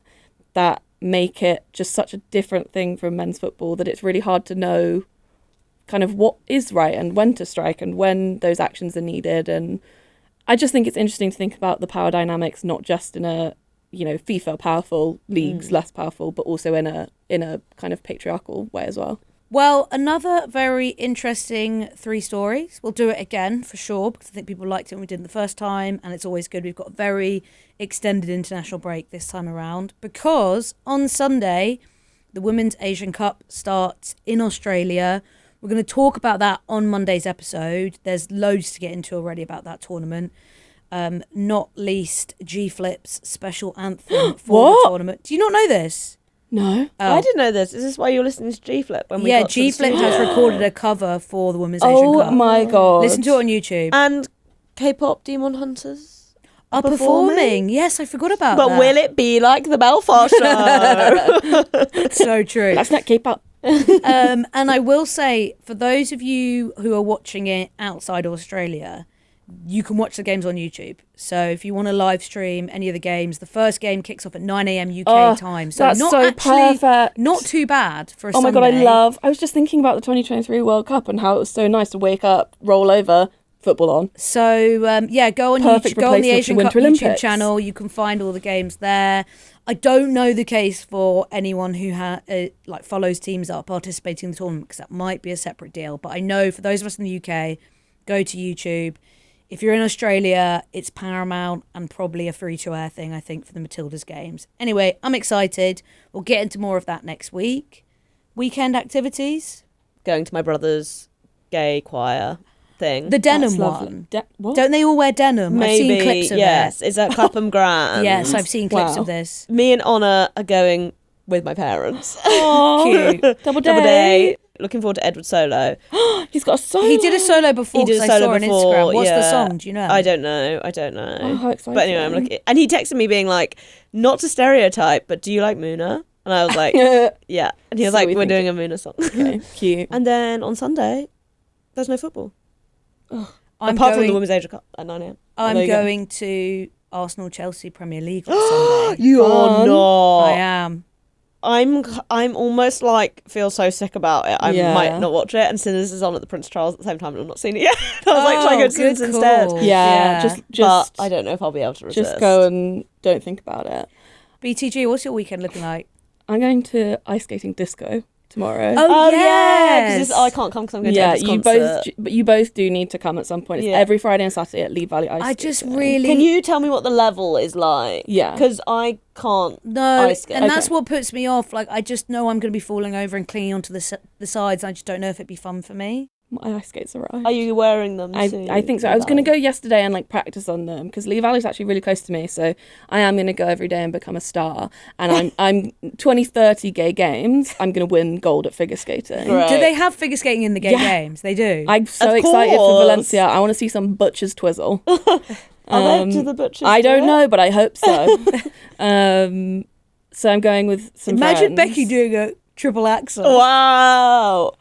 that make it just such a different thing from men's football that it's really hard to know kind of what is right and when to strike and when those actions are needed. And I just think it's interesting to think about the power dynamics, not just in a, you know, FIFA powerful leagues, less powerful, but also in a kind of patriarchal way as well. Well, another very interesting 3 stories. We'll do it again for sure, because I think people liked it when we did it the first time, and it's always good. We've got a very extended international break this time around, because on Sunday, the Women's Asian Cup starts in Australia. We're going to talk about that on Monday's episode. There's loads to get into already about that tournament. Not least G-Flip's special anthem for the tournament. Do you not know this? No. I didn't know this. Is this why you're listening to G-Flip? When we got to the G-Flip studio? has recorded a cover for the Women's Asian Cup. Oh my God. Listen to it on YouTube. And K-pop Demon Hunters Are performing. Yes, I forgot about that. But will it be like the Belfast show? So true. That's not K-pop. And I will say, for those of you who are watching it outside Australia, you can watch the games on YouTube. So if you want to live stream any of the games, the first game kicks off at 9 a.m. UK time. So that's not so actually perfect. not too bad for a Oh my Sunday. God, I was just thinking about the 2023 World Cup and how it was so nice to wake up, roll over, football on. So go on Perfect YouTube, go on the replacement Asian for Cup Winter YouTube Olympics. channel. You can find all the games there. I don't know the case for anyone who follows teams that are participating in the tournament, because that might be a separate deal. But I know for those of us in the UK, go to YouTube. If you're in Australia, it's Paramount and probably a free-to-air thing, I think, for the Matildas games. Anyway, I'm excited. We'll get into more of that next week. Weekend activities? Going to my brother's gay choir thing. The denim That's lovely. one. What? Don't they all wear denim? Maybe, I've seen clips of yes. it. It's at Clapham Grand. Yes, I've seen clips Wow. of this. Me and Honor are going with my parents. Oh, Cute. Double Double day. day. Looking forward to Edward solo. He's got a solo. He did a solo before, He did a because I solo saw on before, Instagram. What's the yeah. song? Do you know? I don't know. Oh, how exciting. But anyway, I'm looking, and he texted me being like, not to stereotype, but do you like Moona? And I was like, yeah. And he was So like, we we're think doing a Moona song. Okay, cute. And then on Sunday, there's no football. I'm Apart from the going, Women's Asia Cup at 9 a.m. I'm There you go. going to Arsenal-Chelsea Premier League on Sunday. You're Fun. not. I am. I'm almost like feel so sick about it. I Yeah. might not watch it. And Sinners is on at the Prince Charles at the same time, and I've not seen it yet. I was like, should I go to good Sinners instead? call. Yeah, But just I don't know if I'll be able to resist. just go and don't think about it. BTG, what's your weekend looking like? I'm going to ice skating disco tomorrow. Oh yes. yeah, I can't come because I'm going to yeah, this you concert. but you both do need to come at some point. It's Yeah. every Friday and Saturday at Lee Valley Ice I just Skating. really... Can you tell me what the level is like? Yeah. Because I can't. No, ice skate? and that's Okay. what puts me off. Like, I just know I'm going to be falling over and clinging onto the sides. I just don't know if it'd be fun for me. My ice skates arrived. Are you wearing them? I think so. I was going to go yesterday and like practice on them because Lee Valley's actually really close to me, so I am going to go every day and become a star. And I'm 2030 gay games. I'm going to win gold at figure skating. Great. Do they have figure skating in the gay Yeah. games? They do. I'm so Of excited course. for Valencia. I want to see some butchers twizzle. Are they to the butchers? I do don't it? know, but I hope so. So I'm going with some Imagine friends. Becky doing a triple axel. Wow.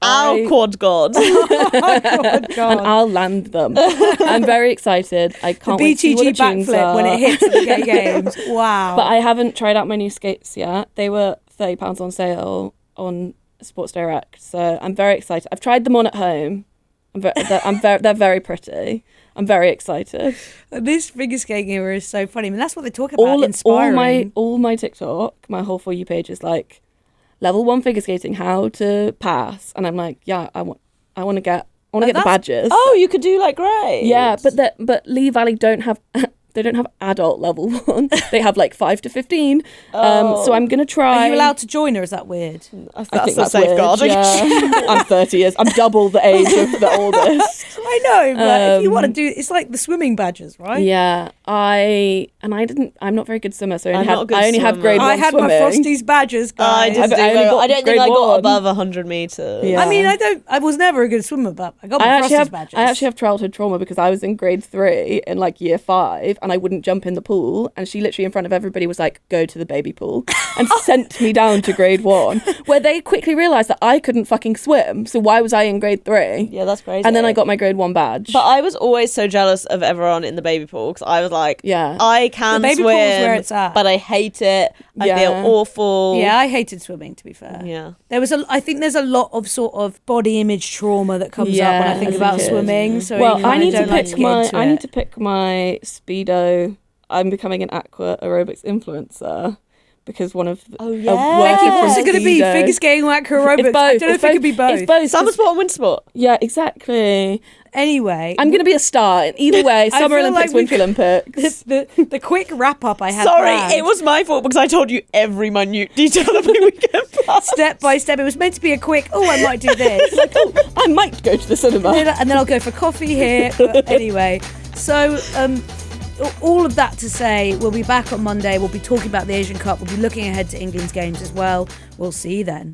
Our quad god. And I'll land them. I'm very excited. I can't wait to see what the BTG tunes backflip when are. it hits at the gay games. Wow. But I haven't tried out my new skates yet. They were £30 on sale on Sports Direct, so I'm very excited. I've tried them on at home. They're very pretty. I'm very excited. This figure skating era is so funny. I mean, that's what they talk about. Inspiring. All my TikTok, my whole For You page is like level 1 figure skating, how to pass, and I'm like, yeah, I want to get the badges. Oh, you could do like great. Yeah, but Lee Valley don't have adult level 1. They have like 5 to 15. So I'm gonna try. Are you allowed to join, or is that weird? I think that's safeguarding. weird, yeah. I'm 30 years. I'm double the age of the oldest. I know, but if you want to do, it's like the swimming badges, right? Yeah, I'm not very good swimmer, so I I'm not a good only had swimmer. grade 1 I had swimming. my Frosties badges, I guys. didn't. I only got I don't think grade I got 1. above 100 meters. Yeah. I mean, I was never a good swimmer, but I got my Frosties badges. I actually have childhood trauma because I was in grade 3 in like year 5 and I wouldn't jump in the pool, and she literally in front of everybody was like, go to the baby pool, and sent me down to grade 1, where they quickly realised that I couldn't fucking swim, so why was I in grade 3? Yeah, that's crazy. And then I got my grade 1 badge. But I was always so jealous of everyone in the baby pool because I was like, Yeah. I can The baby swim, pool's where it's at. but I hate it. I Yeah. feel awful. Yeah, I hated swimming, to be fair. Yeah. I think there's a lot of sort of body image trauma that comes up Yeah, when I think as a about kid. swimming. So Well, you I kinda need to don't like pick get into I it. need to pick my Speedo. I'm becoming an aqua aerobics influencer because one of the, Oh, a yeah. working Becky, what's from it going to be? Speedo. Figure skating or aqua aerobics? It's both. I don't know It's if it could be both. It's both. Summer 'cause- sport and winter sport. Yeah, exactly. Anyway, I'm going to be a star. Either way, I Summer feel Olympics, like we Winter Olympics. the quick wrap up I had Sorry, planned, it was my fault because I told you every minute detail of my weekend plan. step by step. It was meant to be a quick, I might do this. Like, oh, I might go to the cinema. And then I'll go for coffee here. But anyway, so all of that to say, we'll be back on Monday. We'll be talking about the Asian Cup. We'll be looking ahead to England's games as well. We'll see you then.